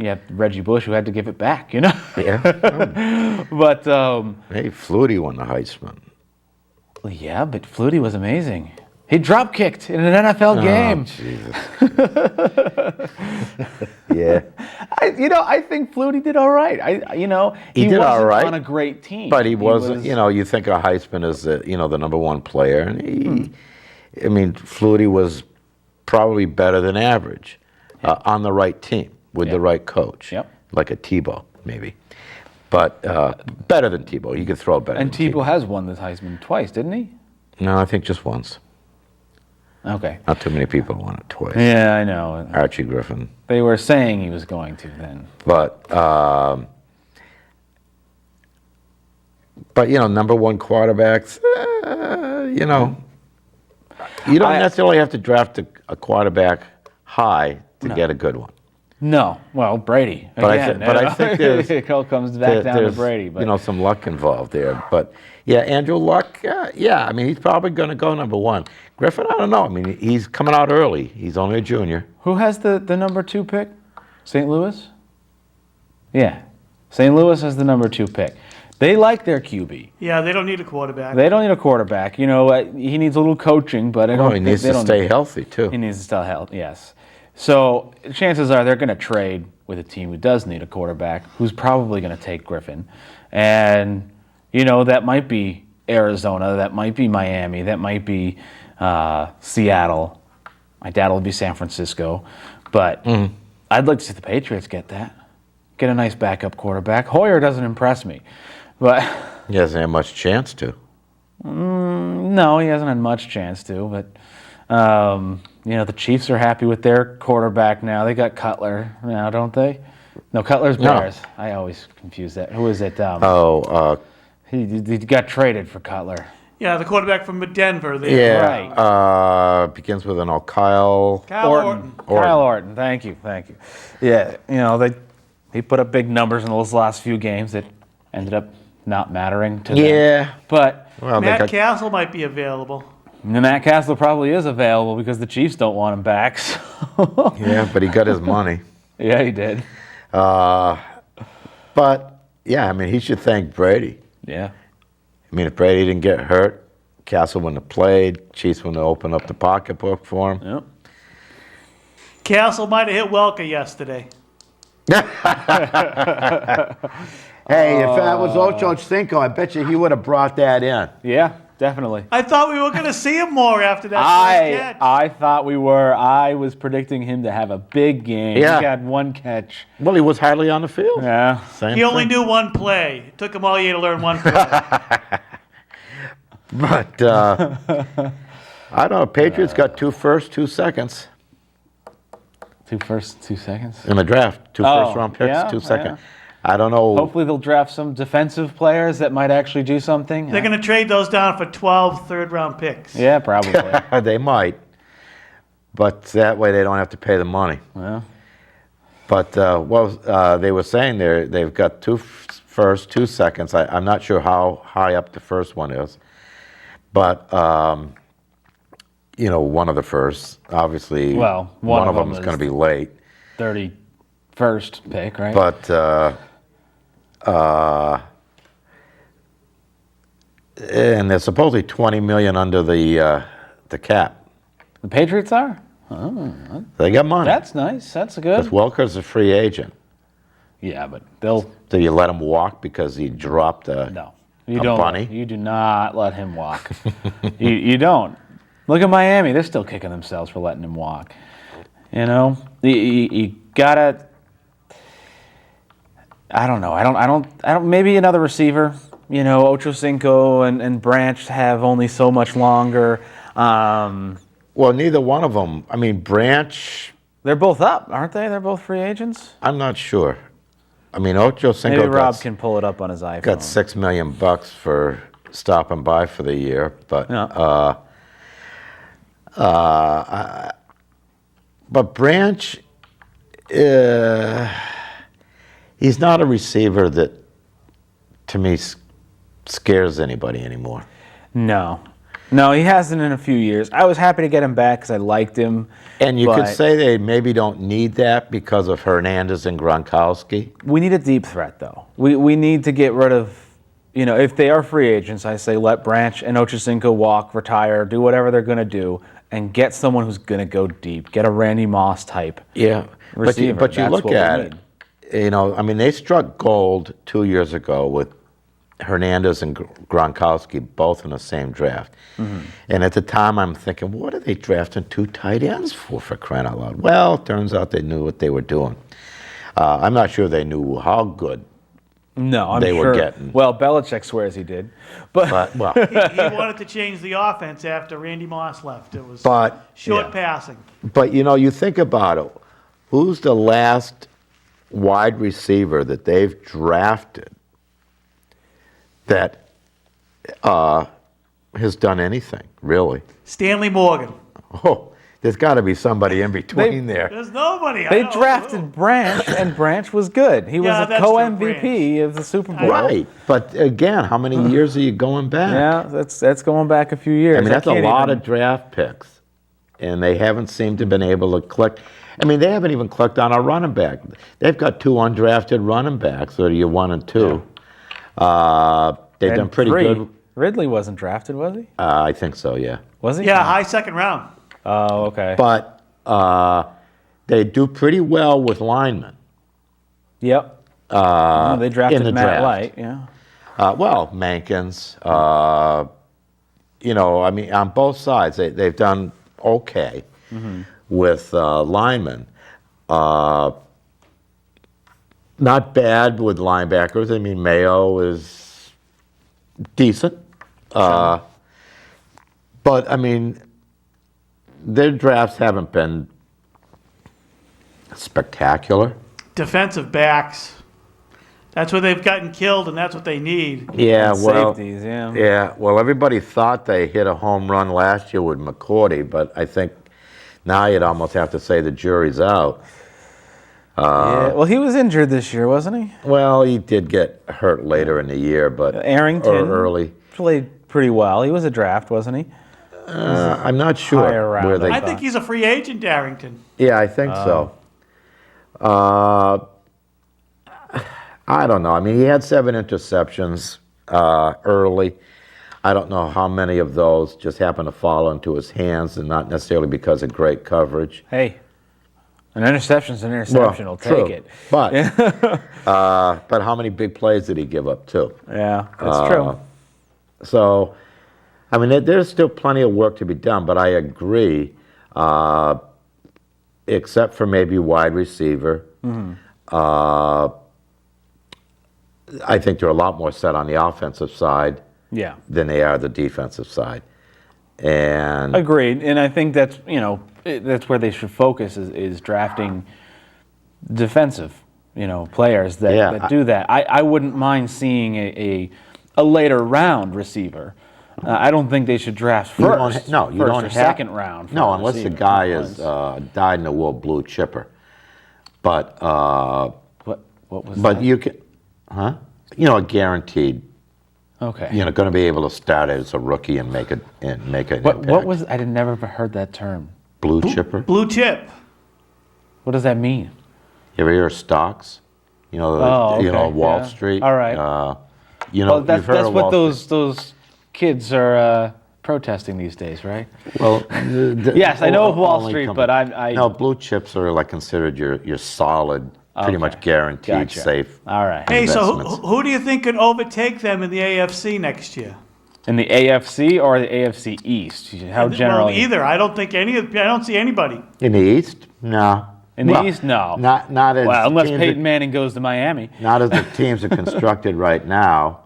[SPEAKER 4] have Reggie Bush, who had to give it back.
[SPEAKER 1] Yeah.
[SPEAKER 4] But
[SPEAKER 1] Hey, Flutie won the Heisman.
[SPEAKER 4] yeah, but Flutie was amazing. He drop kicked in an NFL game.
[SPEAKER 1] Jesus. Yeah.
[SPEAKER 4] I think Flutie did all right. He
[SPEAKER 1] He did
[SPEAKER 4] wasn't
[SPEAKER 1] all right,
[SPEAKER 4] on a great team,
[SPEAKER 1] But he wasn't, you think of Heisman as the number one player. And Flutie was probably better than average on the right team with the right coach.
[SPEAKER 4] Yep.
[SPEAKER 1] Like a Tebow, maybe. But better than Tebow. He could throw better
[SPEAKER 4] And
[SPEAKER 1] than
[SPEAKER 4] Tebow has won the Heisman twice, didn't he?
[SPEAKER 1] No, I think just once.
[SPEAKER 4] Okay.
[SPEAKER 1] Not too many people won it twice.
[SPEAKER 4] Yeah, I know.
[SPEAKER 1] Archie Griffin.
[SPEAKER 4] They were saying he was going to then.
[SPEAKER 1] But number one quarterbacks, you don't necessarily have to draft a quarterback high to get a good one.
[SPEAKER 4] No. Well, Brady. Again,
[SPEAKER 1] But I think there's
[SPEAKER 4] it all comes back down to
[SPEAKER 1] there's,
[SPEAKER 4] Brady. But
[SPEAKER 1] some luck involved there. But yeah, Andrew Luck, he's probably going to go number one. Griffin, I don't know. He's coming out early. He's only a junior.
[SPEAKER 4] who has the number 2 pick? St. Louis? Yeah. St. Louis has the number 2 pick. They like their QB.
[SPEAKER 5] Yeah, they don't need a quarterback.
[SPEAKER 4] They don't need a quarterback. He needs a little coaching, but
[SPEAKER 1] He needs to stay healthy, too.
[SPEAKER 4] He needs to stay healthy, yes. So chances are they're going to trade with a team who does need a quarterback, who's probably going to take Griffin. And, that might be Arizona, that might be Miami, that might be Seattle. My dad will be San Francisco. But I'd like to see the Patriots get that. Get a nice backup quarterback. Hoyer doesn't impress me. But
[SPEAKER 1] He hasn't had much chance to.
[SPEAKER 4] no, he hasn't had much chance to. But, the Chiefs are happy with their quarterback now. They got Cutler now, don't they? No, Cutler's
[SPEAKER 1] No.
[SPEAKER 4] Bears. I always confuse that. Who is it? He got traded for Cutler.
[SPEAKER 5] Yeah, the quarterback from Denver.
[SPEAKER 4] Right.
[SPEAKER 1] Begins with an Kyle.
[SPEAKER 5] Kyle Orton.
[SPEAKER 4] Kyle Orton. Thank you. Yeah, he put up big numbers in those last few games that ended up not mattering to them.
[SPEAKER 1] Yeah.
[SPEAKER 4] But
[SPEAKER 1] Well,
[SPEAKER 5] Matt Castle might be available.
[SPEAKER 4] Matt Castle probably is available because the Chiefs don't want him back. So.
[SPEAKER 1] Yeah, but he got his money.
[SPEAKER 4] Yeah, he did.
[SPEAKER 1] But, he should thank Brady.
[SPEAKER 4] Yeah.
[SPEAKER 1] If Brady didn't get hurt, Castle wouldn't have played. Chiefs wouldn't have opened up the pocketbook for him.
[SPEAKER 4] Yep.
[SPEAKER 5] Castle might have hit Welker yesterday.
[SPEAKER 1] Hey, if that was Ocho Cinco, I bet you he would have brought that in.
[SPEAKER 4] Yeah, definitely.
[SPEAKER 5] I thought we were going to see him more after that first catch.
[SPEAKER 4] I thought we were. I was predicting him to have a big game.
[SPEAKER 1] Yeah.
[SPEAKER 4] He had one catch.
[SPEAKER 1] Well, he was hardly on the field.
[SPEAKER 4] Yeah.
[SPEAKER 1] Same
[SPEAKER 5] He only
[SPEAKER 1] thing.
[SPEAKER 5] knew one play. It took him all year to learn one play.
[SPEAKER 1] But, I don't know. Patriots got 2 firsts, 2 seconds
[SPEAKER 4] 2 firsts, 2 seconds.
[SPEAKER 1] in the draft. 2 first-round picks,
[SPEAKER 4] yeah,
[SPEAKER 1] 2 seconds.
[SPEAKER 4] yeah.
[SPEAKER 1] I don't know.
[SPEAKER 4] Hopefully they'll draft some defensive players that might actually do something.
[SPEAKER 5] They're going to trade those down for 12 third-round picks.
[SPEAKER 4] Yeah, probably.
[SPEAKER 1] They might. But that way they don't have to pay the money.
[SPEAKER 4] Well,
[SPEAKER 1] But they were saying they've got 2 firsts, 2 seconds. I'm not sure how high up the first one is. But, one of the firsts, obviously,
[SPEAKER 4] Well,
[SPEAKER 1] one of them is going to be late.
[SPEAKER 4] 31st pick, right?
[SPEAKER 1] But, and they're supposedly $20 million under the cap.
[SPEAKER 4] The Patriots are?
[SPEAKER 1] They got money.
[SPEAKER 4] That's nice. That's
[SPEAKER 1] Because
[SPEAKER 4] good.
[SPEAKER 1] Welker's a free agent.
[SPEAKER 4] Yeah, but they'll...
[SPEAKER 1] Do you let him walk because he dropped a...
[SPEAKER 4] No. You
[SPEAKER 1] A
[SPEAKER 4] don't.
[SPEAKER 1] bunny?
[SPEAKER 4] You do not let him walk. you don't. Look at Miami. They're still kicking themselves for letting him walk. You gotta... I don't know. I don't. Maybe another receiver. Ocho Cinco and Branch have only so much longer.
[SPEAKER 1] Well, neither one of them. Branch,
[SPEAKER 4] They're both up, aren't they? They're both free agents.
[SPEAKER 1] I'm not sure. Ocho Cinco
[SPEAKER 4] Maybe Rob can pull it up on his iPhone.
[SPEAKER 1] got $6 million for stopping by for the year, but
[SPEAKER 4] Yeah.
[SPEAKER 1] but Branch, he's not a receiver that, to me, scares anybody anymore.
[SPEAKER 4] No, he hasn't in a few years. I was happy to get him back because I liked him.
[SPEAKER 1] And you could
[SPEAKER 4] but
[SPEAKER 1] say they maybe don't need that because of Hernandez and Gronkowski.
[SPEAKER 4] we need a deep threat, though. We need to get rid of, if they are free agents, I say let Branch and Ochocinco walk, retire, do whatever they're going to do, and get someone who's going to go deep. Get a Randy Moss type.
[SPEAKER 1] Yeah,
[SPEAKER 4] receiver.
[SPEAKER 1] but you
[SPEAKER 4] That's
[SPEAKER 1] look
[SPEAKER 4] what we
[SPEAKER 1] at
[SPEAKER 4] need.
[SPEAKER 1] it. They struck gold 2 years ago with Hernandez and Gronkowski both in the same draft.
[SPEAKER 4] Mm-hmm.
[SPEAKER 1] And at the time, I'm thinking, what are they drafting 2 tight ends for crying out loud? Well, it turns out they knew what they were doing. I'm not sure they knew how good
[SPEAKER 4] No, I'm
[SPEAKER 1] they
[SPEAKER 4] sure.
[SPEAKER 1] were getting.
[SPEAKER 4] Well, Belichick swears he did.
[SPEAKER 1] But well,
[SPEAKER 5] He wanted to change the offense after Randy Moss left. It was short passing.
[SPEAKER 1] But you think about it. Who's the last wide receiver that they've drafted that has done anything, really?
[SPEAKER 5] Stanley Morgan.
[SPEAKER 1] Oh, there's got to be somebody in between there.
[SPEAKER 5] There's nobody.
[SPEAKER 4] They drafted Branch, and Branch was good. He was
[SPEAKER 5] Yeah,
[SPEAKER 4] a
[SPEAKER 5] that's true,
[SPEAKER 4] co-MVP of the Super Bowl.
[SPEAKER 1] Right. But again, how many years are you going back?
[SPEAKER 4] Yeah, that's going back a few years.
[SPEAKER 1] I mean, that's a
[SPEAKER 4] can't
[SPEAKER 1] lot
[SPEAKER 4] even-
[SPEAKER 1] of draft picks, and they haven't seemed to have been able to click. I mean, they haven't even clicked on a running back. They've got 2 undrafted running backs, so you're 1 and 2. They've
[SPEAKER 4] and
[SPEAKER 1] done pretty
[SPEAKER 4] 3.
[SPEAKER 1] good.
[SPEAKER 4] Ridley wasn't drafted, was he?
[SPEAKER 1] I think so, yeah.
[SPEAKER 4] Was he?
[SPEAKER 5] Yeah, high second round.
[SPEAKER 4] Oh, okay.
[SPEAKER 1] But they do pretty well with linemen.
[SPEAKER 4] Yep. They drafted
[SPEAKER 1] in the
[SPEAKER 4] Matt
[SPEAKER 1] draft.
[SPEAKER 4] Light, yeah.
[SPEAKER 1] Well, Mankins, on both sides, they've done okay with linemen. Not bad with linebackers. I mean, Mayo is decent. But, I mean, their drafts haven't been spectacular.
[SPEAKER 5] Defensive backs. That's where they've gotten killed, and that's what they need.
[SPEAKER 1] Yeah,
[SPEAKER 4] And
[SPEAKER 1] well,
[SPEAKER 4] safeties, yeah.
[SPEAKER 1] yeah. Well, everybody thought they hit a home run last year with McCourty, but I think now you'd almost have to say the jury's out.
[SPEAKER 4] Yeah. Well, he was injured this year, wasn't he?
[SPEAKER 1] Well, he did get hurt later in the year, but
[SPEAKER 4] Arrington
[SPEAKER 1] or early.
[SPEAKER 4] played pretty well. He was a draft, wasn't he?
[SPEAKER 1] I'm not sure
[SPEAKER 4] higher round,
[SPEAKER 1] where they.
[SPEAKER 5] I think he's a free agent, Darrington.
[SPEAKER 1] Yeah, I think so. I don't know. I mean, he had 7 interceptions early. I don't know how many of those just happened to fall into his hands, and not necessarily because of great coverage.
[SPEAKER 4] Hey, an interception's an interception. I'll take
[SPEAKER 1] true.
[SPEAKER 4] it.
[SPEAKER 1] But but how many big plays did he give up too?
[SPEAKER 4] Yeah, that's true.
[SPEAKER 1] So, I mean, there's still plenty of work to be done, but I agree, except for maybe wide receiver. I think they're a lot more set on the offensive side
[SPEAKER 4] Yeah.
[SPEAKER 1] than they are the defensive side. And
[SPEAKER 4] Agreed, and I think that's that's where they should focus is drafting defensive players that do that. I wouldn't mind seeing a later round receiver. I don't think they should draft first.
[SPEAKER 1] you
[SPEAKER 4] first
[SPEAKER 1] don't
[SPEAKER 4] or
[SPEAKER 1] have
[SPEAKER 4] second round. for
[SPEAKER 1] No,
[SPEAKER 4] a
[SPEAKER 1] unless the
[SPEAKER 4] receiver.
[SPEAKER 1] guy is dyed in the wool blue chipper. But
[SPEAKER 4] What was
[SPEAKER 1] but
[SPEAKER 4] that?
[SPEAKER 1] you can, a guaranteed.
[SPEAKER 4] Okay.
[SPEAKER 1] Going to be able to start as a rookie and make an impact.
[SPEAKER 4] What was I had never heard that term.
[SPEAKER 1] blue chipper?
[SPEAKER 5] Blue chip.
[SPEAKER 4] What does that mean?
[SPEAKER 1] You ever hear of stocks?
[SPEAKER 4] Okay,
[SPEAKER 1] Wall
[SPEAKER 4] yeah.
[SPEAKER 1] Street.
[SPEAKER 4] All right.
[SPEAKER 1] Well,
[SPEAKER 4] That's
[SPEAKER 1] you've heard of
[SPEAKER 4] what
[SPEAKER 1] Wall Street.
[SPEAKER 4] those kids are protesting these days, right?
[SPEAKER 1] Well,
[SPEAKER 4] Yes, I know of Wall
[SPEAKER 1] only
[SPEAKER 4] Street,
[SPEAKER 1] company-
[SPEAKER 4] but I
[SPEAKER 1] No, blue chips are like considered your solid, pretty much guaranteed,
[SPEAKER 4] Gotcha.
[SPEAKER 1] safe.
[SPEAKER 4] All right.
[SPEAKER 5] Hey, so
[SPEAKER 1] Investments.
[SPEAKER 5] who do you think can overtake them in the AFC next year?
[SPEAKER 4] In the AFC or the AFC East? How generally?
[SPEAKER 5] Well, either. I don't see anybody.
[SPEAKER 1] In the East, no.
[SPEAKER 4] In the
[SPEAKER 1] Well,
[SPEAKER 4] East, no.
[SPEAKER 1] Not as
[SPEAKER 4] Well, unless
[SPEAKER 1] teams
[SPEAKER 4] Peyton Manning goes to Miami.
[SPEAKER 1] not as the teams are constructed right now.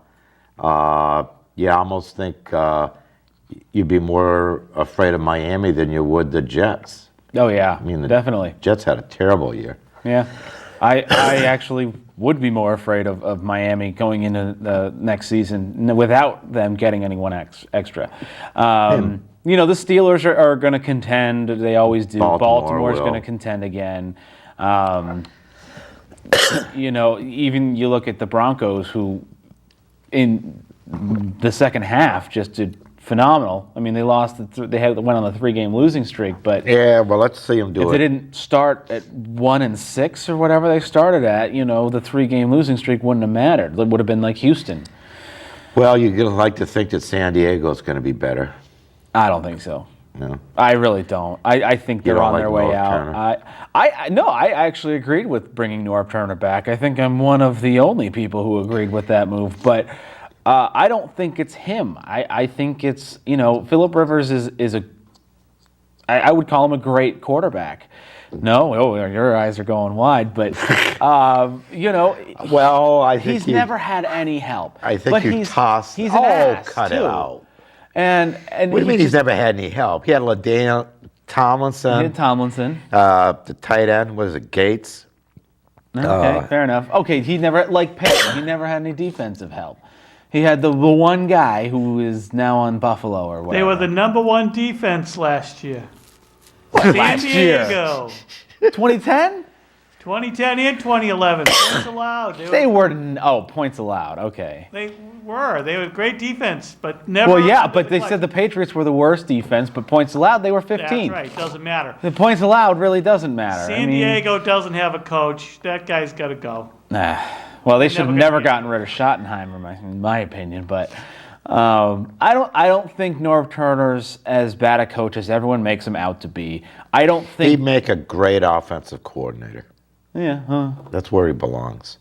[SPEAKER 1] You almost think you'd be more afraid of Miami than you would the Jets.
[SPEAKER 4] Oh yeah,
[SPEAKER 1] mean, the-
[SPEAKER 4] definitely.
[SPEAKER 1] Jets had a terrible year.
[SPEAKER 4] Yeah, I actually would be more afraid of Miami going into the next season without them getting anyone extra. The Steelers are going to contend. They always do. Baltimore's
[SPEAKER 1] will.
[SPEAKER 4] going to contend again. Even you look at the Broncos, who in the second half just did phenomenal. I mean, they lost. Went on a 3-game losing streak, but
[SPEAKER 1] Yeah, well, let's see them do
[SPEAKER 4] if
[SPEAKER 1] it.
[SPEAKER 4] they didn't start at 1-6 or whatever they started at, the 3-game losing streak wouldn't have mattered. It would have been like Houston.
[SPEAKER 1] Well, you're going to like to think that San Diego's going to be better.
[SPEAKER 4] I don't think so.
[SPEAKER 1] No.
[SPEAKER 4] I really don't. I think
[SPEAKER 1] You
[SPEAKER 4] they're
[SPEAKER 1] don't
[SPEAKER 4] on
[SPEAKER 1] like
[SPEAKER 4] their way
[SPEAKER 1] Norv
[SPEAKER 4] out.
[SPEAKER 1] Turner?
[SPEAKER 4] I actually agreed with bringing Norv Turner back. I think I'm one of the only people who agreed with that move. But I don't think it's him. I think it's, Phillip Rivers is I would call him a great quarterback. No, your eyes are going wide, but
[SPEAKER 1] Well, I think
[SPEAKER 4] he's never had any help.
[SPEAKER 1] I think
[SPEAKER 4] but
[SPEAKER 1] you tossed.
[SPEAKER 4] He's an ass
[SPEAKER 1] cut it
[SPEAKER 4] too.
[SPEAKER 1] out.
[SPEAKER 4] And
[SPEAKER 1] What do you mean he's never had any help? He had LaDainian Tomlinson.
[SPEAKER 4] He had Tomlinson.
[SPEAKER 1] The tight end was it Gates?
[SPEAKER 4] Okay, fair enough. Okay, he never, like Payton, he never had any defensive help. He had the one guy who is now on Buffalo or whatever.
[SPEAKER 5] They were the number one defense last year. San
[SPEAKER 4] Last year?
[SPEAKER 5] Diego.
[SPEAKER 4] 2010?
[SPEAKER 5] 2010 and 2011. Points allowed.
[SPEAKER 4] They were, points allowed, okay.
[SPEAKER 5] They were great defense, but never.
[SPEAKER 4] Well, yeah, but they said the Patriots were the worst defense, but points allowed, they were 15.
[SPEAKER 5] That's right. Doesn't matter.
[SPEAKER 4] The points allowed really doesn't matter.
[SPEAKER 5] San Diego doesn't have a coach. That guy's got to go.
[SPEAKER 4] Well, they should have never
[SPEAKER 5] gonna
[SPEAKER 4] gotten rid of Schottenheimer, in my opinion. But I don't think Norv Turner's as bad a coach as everyone makes him out to be. I don't think
[SPEAKER 1] He'd make a great offensive coordinator.
[SPEAKER 4] Yeah.
[SPEAKER 1] That's where he belongs.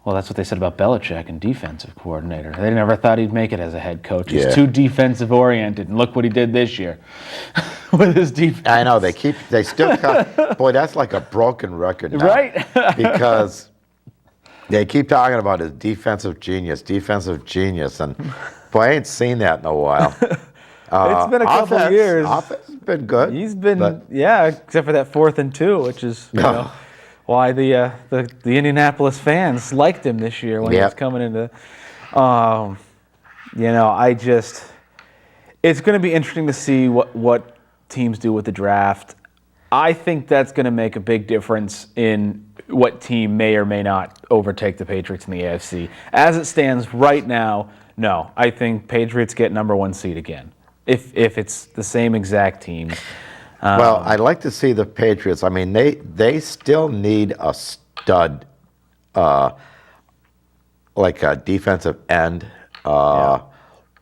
[SPEAKER 4] Well, that's what they said about Belichick and defensive coordinator. They never thought he'd make it as a head coach. He's
[SPEAKER 1] Yeah.
[SPEAKER 4] too defensive oriented, and look what he did this year with his defense.
[SPEAKER 1] I know they still cut. Boy, that's like a broken record now.
[SPEAKER 4] Right?
[SPEAKER 1] Because they keep talking about his defensive genius, and boy, I ain't seen that in a while.
[SPEAKER 4] It's been a couple
[SPEAKER 1] offense,
[SPEAKER 4] years.
[SPEAKER 1] Offense has been good.
[SPEAKER 4] He's been,
[SPEAKER 1] but-
[SPEAKER 4] except for that 4th and 2, which is why the Indianapolis fans liked him this year when he was coming into. It's going to be interesting to see what teams do with the draft. I think that's going to make a big difference in what team may or may not overtake the Patriots in the AFC. As it stands right now, no. I think Patriots get number 1 seed again. If it's the same exact team.
[SPEAKER 1] Well, I'd like to see the Patriots. I mean, they still need a stud, like a defensive end or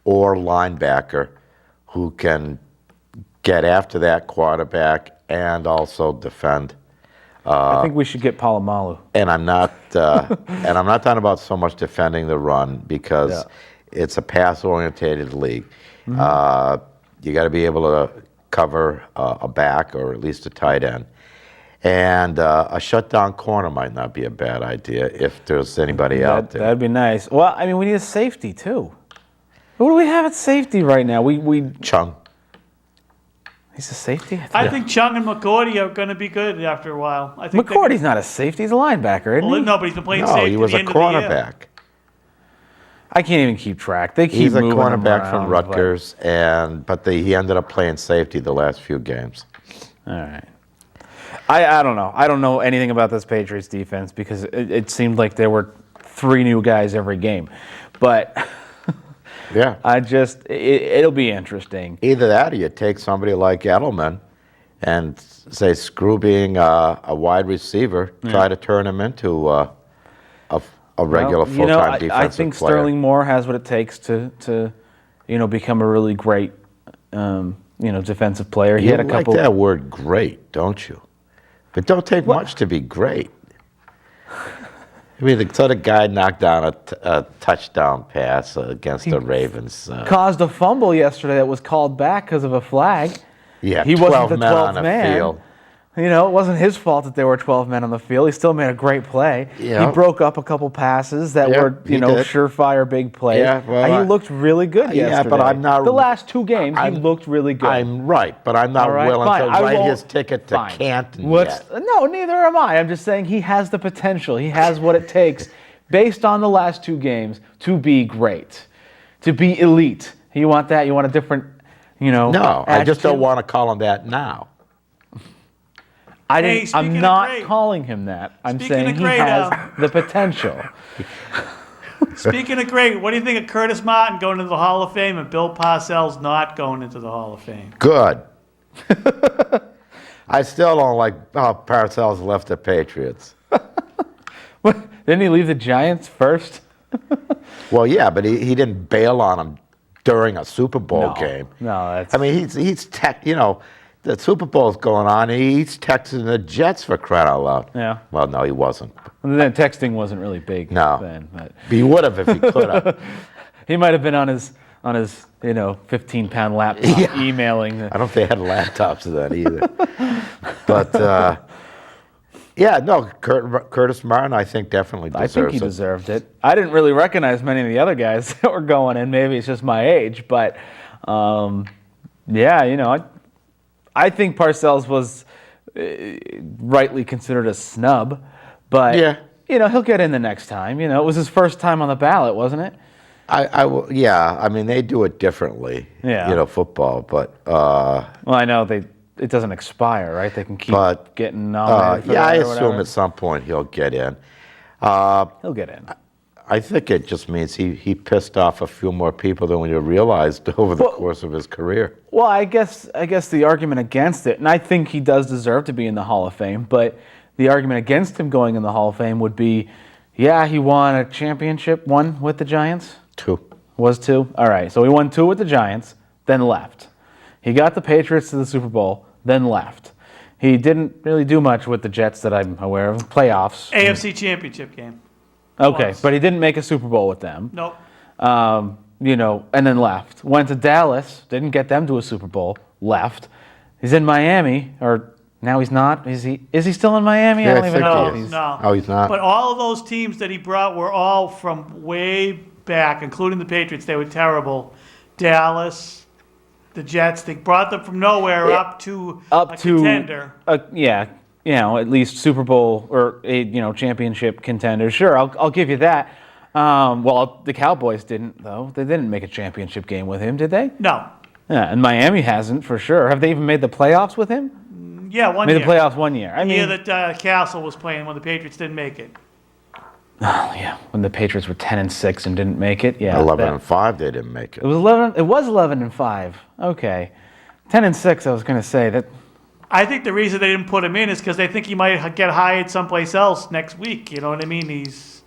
[SPEAKER 1] linebacker who can get after that quarterback and also defend.
[SPEAKER 4] I think we should get Palomalu.
[SPEAKER 1] And I'm not talking about so much defending the run because it's a pass-orientated league.
[SPEAKER 4] Mm-hmm.
[SPEAKER 1] You got to be able to cover a back or at least a tight end. And a shutdown corner might not be a bad idea if there's anybody out there.
[SPEAKER 4] That'd be nice. Well, I mean, we need a safety too. Who do we have at safety right now? We
[SPEAKER 1] Chung.
[SPEAKER 4] He's a safety?
[SPEAKER 5] I think Chung and McCourty are going to be good after a while. I think
[SPEAKER 4] McCourty's not a safety. He's a linebacker, isn't he?
[SPEAKER 5] No, but he's been playing
[SPEAKER 1] No,
[SPEAKER 5] safety
[SPEAKER 1] he was
[SPEAKER 5] at
[SPEAKER 1] a
[SPEAKER 5] the end of the year.
[SPEAKER 1] cornerback.
[SPEAKER 4] I can't even keep track. They keep
[SPEAKER 1] He's a
[SPEAKER 4] moving him
[SPEAKER 1] cornerback from
[SPEAKER 4] around,
[SPEAKER 1] Rutgers, but he ended up playing safety the last few games.
[SPEAKER 4] All right. I don't know. I don't know anything about this Patriots defense because it seemed like there were 3 new guys every game. But
[SPEAKER 1] Yeah.
[SPEAKER 4] it'll be interesting.
[SPEAKER 1] Either that or you take somebody like Edelman and say, screw being a wide receiver, try to turn him into a regular full-time defensive
[SPEAKER 4] I think
[SPEAKER 1] player.
[SPEAKER 4] Sterling Moore has what it takes to become a really great defensive player. He
[SPEAKER 1] You
[SPEAKER 4] had a
[SPEAKER 1] like
[SPEAKER 4] couple.
[SPEAKER 1] that word great, don't you? But don't take much to be great. I mean, the sort of guy knocked down a touchdown pass against the Ravens.
[SPEAKER 4] Caused a fumble yesterday that was called back because of a flag.
[SPEAKER 1] Yeah,
[SPEAKER 4] He
[SPEAKER 1] 12
[SPEAKER 4] wasn't the
[SPEAKER 1] men
[SPEAKER 4] 12th
[SPEAKER 1] on the
[SPEAKER 4] man.
[SPEAKER 1] field.
[SPEAKER 4] It wasn't his fault that there were 12 men on the field. He still made a great play.
[SPEAKER 1] Yeah.
[SPEAKER 4] He broke up a couple passes that
[SPEAKER 1] Yeah,
[SPEAKER 4] were,
[SPEAKER 1] he did.
[SPEAKER 4] surefire big plays.
[SPEAKER 1] Yeah, well,
[SPEAKER 4] And he looked really good
[SPEAKER 1] yeah,
[SPEAKER 4] yesterday.
[SPEAKER 1] but I'm not-
[SPEAKER 4] The last 2 games, he looked really good.
[SPEAKER 1] I'm right, but I'm not
[SPEAKER 4] All right,
[SPEAKER 1] willing
[SPEAKER 4] fine.
[SPEAKER 1] to
[SPEAKER 4] I
[SPEAKER 1] write
[SPEAKER 4] won't-
[SPEAKER 1] his ticket to
[SPEAKER 4] fine.
[SPEAKER 1] Canton yet.
[SPEAKER 4] No, neither am I. I'm just saying he has the potential. He has what it takes, based on the last 2 games, to be great, to be elite. You want that? You want a different,
[SPEAKER 1] No, I just don't
[SPEAKER 4] adjective?
[SPEAKER 1] want to call him that now.
[SPEAKER 5] Hey, speaking
[SPEAKER 4] I'm
[SPEAKER 5] of
[SPEAKER 4] not
[SPEAKER 5] great-
[SPEAKER 4] calling him that. I'm
[SPEAKER 5] Speaking
[SPEAKER 4] saying
[SPEAKER 5] of
[SPEAKER 4] he
[SPEAKER 5] great,
[SPEAKER 4] has the potential.
[SPEAKER 5] Speaking of great, what do you think of Curtis Martin going into the Hall of Fame and Bill Parcells not going into the Hall of Fame?
[SPEAKER 1] Good. I still don't like how Parcells left the Patriots.
[SPEAKER 4] Didn't he leave the Giants first?
[SPEAKER 1] Well, yeah, but he didn't bail on him during a Super Bowl game.
[SPEAKER 4] No, that's.
[SPEAKER 1] I mean, he's the Super Bowl's going on, and he's texting the Jets for crying out loud.
[SPEAKER 4] Yeah.
[SPEAKER 1] Well, no, he wasn't.
[SPEAKER 4] Then texting wasn't really big
[SPEAKER 1] No.
[SPEAKER 4] then. But
[SPEAKER 1] He would have if he could have.
[SPEAKER 4] he might have been on his 15-pound laptop emailing.
[SPEAKER 1] I don't think they had laptops then either. But yeah, no, Curtis Martin, I think definitely deserves
[SPEAKER 4] I think he deserved it. I didn't really recognize many of the other guys that were going in. Maybe it's just my age, but yeah, I think Parcells was rightly considered a snub, but
[SPEAKER 1] Yeah.
[SPEAKER 4] He'll get in the next time. It was his first time on the ballot, wasn't it?
[SPEAKER 1] I will. Yeah, I mean they do it differently.
[SPEAKER 4] Yeah.
[SPEAKER 1] Football, but
[SPEAKER 4] Well, I know it doesn't expire, right? They can keep getting nominated for
[SPEAKER 1] yeah, I
[SPEAKER 4] that or
[SPEAKER 1] assume
[SPEAKER 4] whatever.
[SPEAKER 1] at some point he'll get in.
[SPEAKER 4] He'll get in.
[SPEAKER 1] I think it just means he pissed off a few more people than we realized over the course of his career.
[SPEAKER 4] Well, I guess the argument against it, and I think he does deserve to be in the Hall of Fame, but the argument against him going in the Hall of Fame would be, yeah, he won a championship, one with the Giants?
[SPEAKER 1] 2.
[SPEAKER 4] Was 2? All right, so he won 2 with the Giants, then left. He got the Patriots to the Super Bowl, then left. He didn't really do much with the Jets that I'm aware of. Playoffs.
[SPEAKER 5] AFC Championship game.
[SPEAKER 4] Okay,
[SPEAKER 5] Once.
[SPEAKER 4] but he didn't make a Super Bowl with them.
[SPEAKER 5] Nope.
[SPEAKER 4] And then left. Went to Dallas, didn't get them to a Super Bowl, left. He's in Miami, or now he's not. Is he still in Miami?
[SPEAKER 1] Yeah,
[SPEAKER 4] I don't
[SPEAKER 1] I
[SPEAKER 4] even
[SPEAKER 1] think
[SPEAKER 4] know.
[SPEAKER 1] he is.
[SPEAKER 5] No.
[SPEAKER 1] Oh, he's not?
[SPEAKER 5] But all of those teams that he brought were all from way back, including the Patriots. They were terrible. Dallas, the Jets. They brought them from nowhere up to a contender.
[SPEAKER 4] At least Super Bowl or a championship contender. Sure, I'll give you that. Well, the Cowboys didn't though. They didn't make a championship game with him, did they?
[SPEAKER 5] No.
[SPEAKER 4] Yeah, and Miami hasn't for sure. Have they even made the playoffs with him?
[SPEAKER 5] Yeah, one
[SPEAKER 4] Made
[SPEAKER 5] year.
[SPEAKER 4] the playoffs one year. I
[SPEAKER 5] The
[SPEAKER 4] mean,
[SPEAKER 5] year that Castle was playing when the Patriots didn't make it.
[SPEAKER 4] oh yeah, when the Patriots were 10-6 and didn't make it. Yeah,
[SPEAKER 1] 11-5, they didn't make it.
[SPEAKER 4] It was 11. It was 11-5. Okay, 10-6. I was going to say that.
[SPEAKER 5] I think the reason they didn't put him in is because they think he might get hired someplace else next week. You know what I mean? He's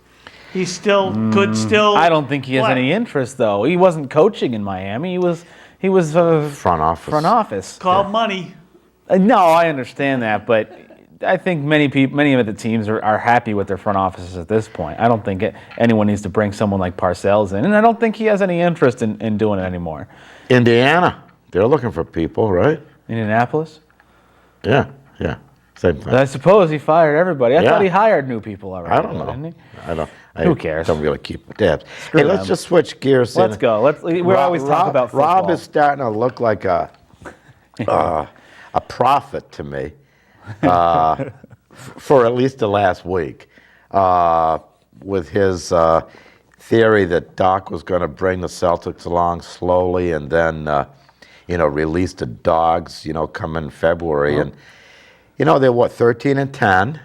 [SPEAKER 5] still could still.
[SPEAKER 4] I don't think he has
[SPEAKER 5] play.
[SPEAKER 4] any interest though. He wasn't coaching in Miami. He was
[SPEAKER 1] Front office.
[SPEAKER 4] front office.
[SPEAKER 5] Called money.
[SPEAKER 4] No, I understand that, but I think many of the teams are happy with their front offices at this point. I don't think anyone needs to bring someone like Parcells in, and I don't think he has any interest in doing it anymore.
[SPEAKER 1] Indiana, they're looking for people, right?
[SPEAKER 4] Indianapolis?
[SPEAKER 1] Yeah, same thing.
[SPEAKER 4] But I suppose he fired everybody. I
[SPEAKER 1] Yeah.
[SPEAKER 4] thought he hired new people already.
[SPEAKER 1] I don't
[SPEAKER 4] though,
[SPEAKER 1] know.
[SPEAKER 4] Didn't he?
[SPEAKER 1] I
[SPEAKER 4] Who cares?
[SPEAKER 1] Don't really keep tabs.
[SPEAKER 4] Screw
[SPEAKER 1] Hey, let's
[SPEAKER 4] them.
[SPEAKER 1] just switch gears.
[SPEAKER 4] Let's go. We always talk about football.
[SPEAKER 1] Rob is starting to look like a prophet to me, for at least the last week, with his theory that Doc was going to bring the Celtics along slowly and then, release the dogs, come in February. And, they're 13-10.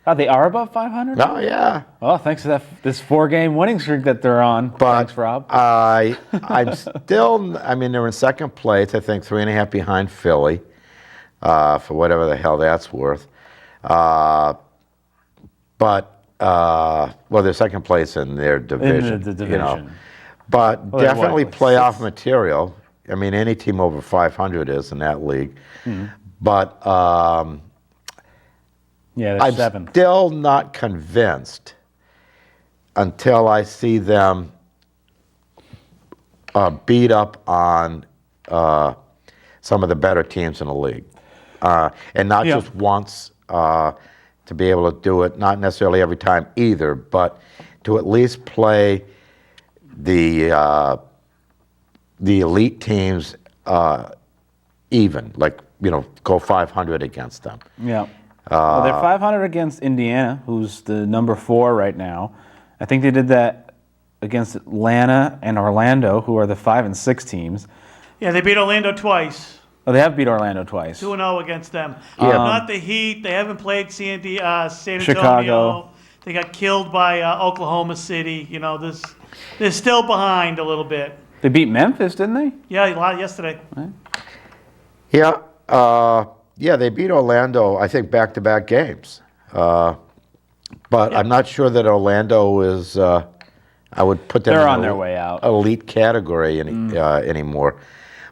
[SPEAKER 4] Oh, they are above 500?
[SPEAKER 1] Oh, yeah.
[SPEAKER 4] Oh, thanks to this 4-game winning streak that they're on. Thanks, Rob.
[SPEAKER 1] I'm still, they're in second place, I think 3.5 behind Philly, for whatever the hell that's worth. But they're second place in their division.
[SPEAKER 4] In the division.
[SPEAKER 1] But
[SPEAKER 4] Well, they're
[SPEAKER 1] definitely
[SPEAKER 4] what,
[SPEAKER 1] playoff
[SPEAKER 4] six?
[SPEAKER 1] material. Any team over 500 is in that league.
[SPEAKER 4] Mm-hmm.
[SPEAKER 1] But
[SPEAKER 4] Yeah, they're
[SPEAKER 1] I'm
[SPEAKER 4] 7.
[SPEAKER 1] still not convinced until I see them beat up on some of the better teams in the league. And not
[SPEAKER 4] Yeah.
[SPEAKER 1] just once, to be able to do it, not necessarily every time either, but to at least play the elite teams even, go 500 against them.
[SPEAKER 4] Yeah. Well, they're 500 against Indiana, who's the number 4 right now. I think they did that against Atlanta and Orlando, who are the 5 and 6 teams.
[SPEAKER 5] Yeah, they beat Orlando twice.
[SPEAKER 4] Oh, they have beat Orlando twice.
[SPEAKER 5] 2-0 against them.
[SPEAKER 1] Yeah.
[SPEAKER 5] Not the Heat. They haven't played San Antonio.
[SPEAKER 4] Chicago.
[SPEAKER 5] They got killed by Oklahoma City. They're still behind a little bit.
[SPEAKER 4] They beat Memphis, didn't they?
[SPEAKER 5] Yeah, yesterday.
[SPEAKER 1] Yeah, they beat Orlando, I think, back-to-back games. But I'm not sure that Orlando is I would put them
[SPEAKER 4] They're
[SPEAKER 1] in
[SPEAKER 4] on
[SPEAKER 1] the
[SPEAKER 4] their way out.
[SPEAKER 1] elite category anymore.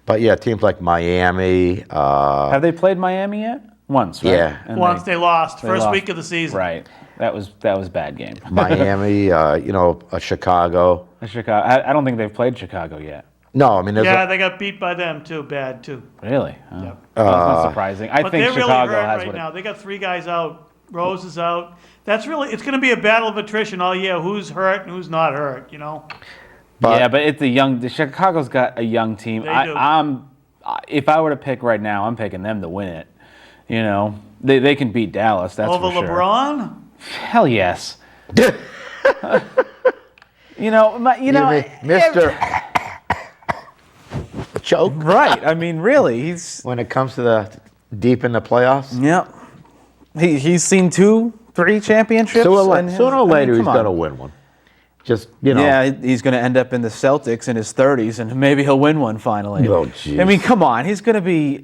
[SPEAKER 1] But yeah, teams like Miami.
[SPEAKER 4] Have they played Miami yet? Once, right?
[SPEAKER 1] Yeah.
[SPEAKER 4] And
[SPEAKER 5] Once they lost,
[SPEAKER 4] they
[SPEAKER 5] first
[SPEAKER 4] lost.
[SPEAKER 5] week of the season.
[SPEAKER 4] Right. That was a bad game.
[SPEAKER 1] Miami, Chicago.
[SPEAKER 4] Chicago. I don't think they've played Chicago yet.
[SPEAKER 1] No, I mean,
[SPEAKER 5] Yeah, they got beat by them too, bad too.
[SPEAKER 4] Really? Oh.
[SPEAKER 5] Yep.
[SPEAKER 4] That's not surprising. I
[SPEAKER 5] But
[SPEAKER 4] think
[SPEAKER 5] they're really
[SPEAKER 4] Chicago
[SPEAKER 5] hurt
[SPEAKER 4] has
[SPEAKER 5] right
[SPEAKER 4] what
[SPEAKER 5] now. They got 3 guys out. Rose is out. It's going to be a battle of attrition all year. Who's hurt and who's not hurt,
[SPEAKER 1] But,
[SPEAKER 4] but it's the Chicago's got a young team.
[SPEAKER 5] They do.
[SPEAKER 4] If I were to pick right now, I'm picking them to win it. They can beat Dallas. That's
[SPEAKER 5] Over
[SPEAKER 4] for sure.
[SPEAKER 5] LeBron?
[SPEAKER 4] Hell yes.
[SPEAKER 1] Mr. Choke.
[SPEAKER 4] Right. I mean, really, he's.
[SPEAKER 1] When it comes to the deep in the playoffs,
[SPEAKER 4] Yep. He's seen 2-3 championships.
[SPEAKER 1] sooner or later he's
[SPEAKER 4] come on.
[SPEAKER 1] going to win one. Just
[SPEAKER 4] Yeah, he's going to end up in the Celtics in his 30s, and maybe he'll win one finally.
[SPEAKER 1] Oh, jeez.
[SPEAKER 4] I mean, come on. He's going to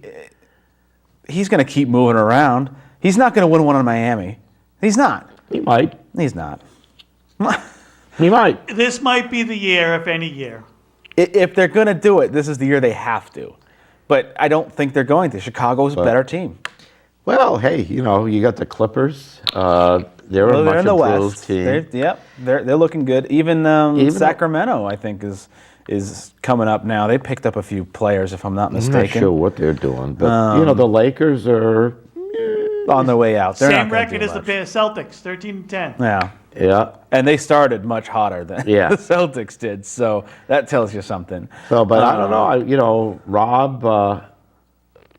[SPEAKER 4] keep moving around. He's not going to win one in Miami. He's not.
[SPEAKER 1] He might.
[SPEAKER 4] He's not.
[SPEAKER 1] He might.
[SPEAKER 5] This might be the year, if any year.
[SPEAKER 4] If they're going to do it, this is the year they have to. But I don't think they're going to. Chicago's a better team.
[SPEAKER 1] Well, hey, you got the Clippers. They're a
[SPEAKER 4] They're
[SPEAKER 1] much
[SPEAKER 4] in the
[SPEAKER 1] improved
[SPEAKER 4] West.
[SPEAKER 1] team.
[SPEAKER 4] They're looking good. Even
[SPEAKER 1] Even-
[SPEAKER 4] Sacramento, I think, is coming up now. They picked up a few players, if I'm not
[SPEAKER 1] I'm
[SPEAKER 4] mistaken.
[SPEAKER 1] not sure what they're doing, but the Lakers are.
[SPEAKER 4] On their way out. They're
[SPEAKER 5] Same
[SPEAKER 4] not gonna
[SPEAKER 5] record
[SPEAKER 4] do
[SPEAKER 5] as the
[SPEAKER 4] much.
[SPEAKER 5] Celtics, 13-10.
[SPEAKER 4] Yeah.
[SPEAKER 1] Yeah.
[SPEAKER 4] And they started much hotter than
[SPEAKER 1] Yeah.
[SPEAKER 4] the Celtics did, so that tells you something.
[SPEAKER 1] So, but I don't know. Rob,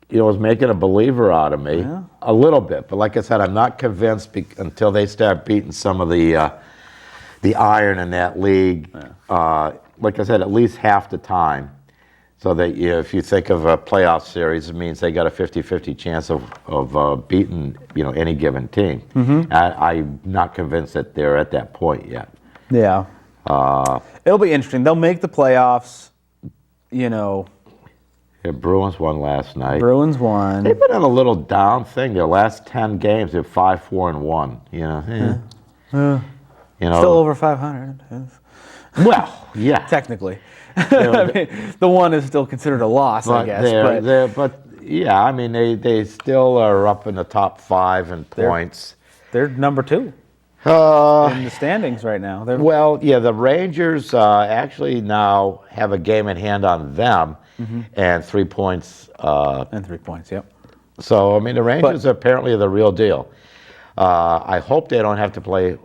[SPEAKER 1] was making a believer out of me a little bit. But like I said, I'm not convinced until they start beating some of the iron in that league. Like I said, at least half the time. So that if you think of a playoff series, it means they got a 50-50 chance of beating any given team. I'm not convinced that they're at that point yet.
[SPEAKER 4] Yeah. It'll be interesting. They'll make the playoffs,
[SPEAKER 1] The Bruins won last night.
[SPEAKER 4] Bruins won.
[SPEAKER 1] They've been on a little down thing. Their last 10 games, they're 5-4-1.
[SPEAKER 4] Still over 500.
[SPEAKER 1] Well, yeah.
[SPEAKER 4] Technically. I mean, the one is still considered a loss, I guess.
[SPEAKER 1] But yeah, I mean, they still are up in the top 5 in points.
[SPEAKER 4] They're number 2 in the standings right now.
[SPEAKER 1] Well, yeah, the Rangers actually now have a game in hand on them and 3 points.
[SPEAKER 4] And 3 points, yep.
[SPEAKER 1] So, I mean, the Rangers apparently are the real deal. I hope they don't have to play,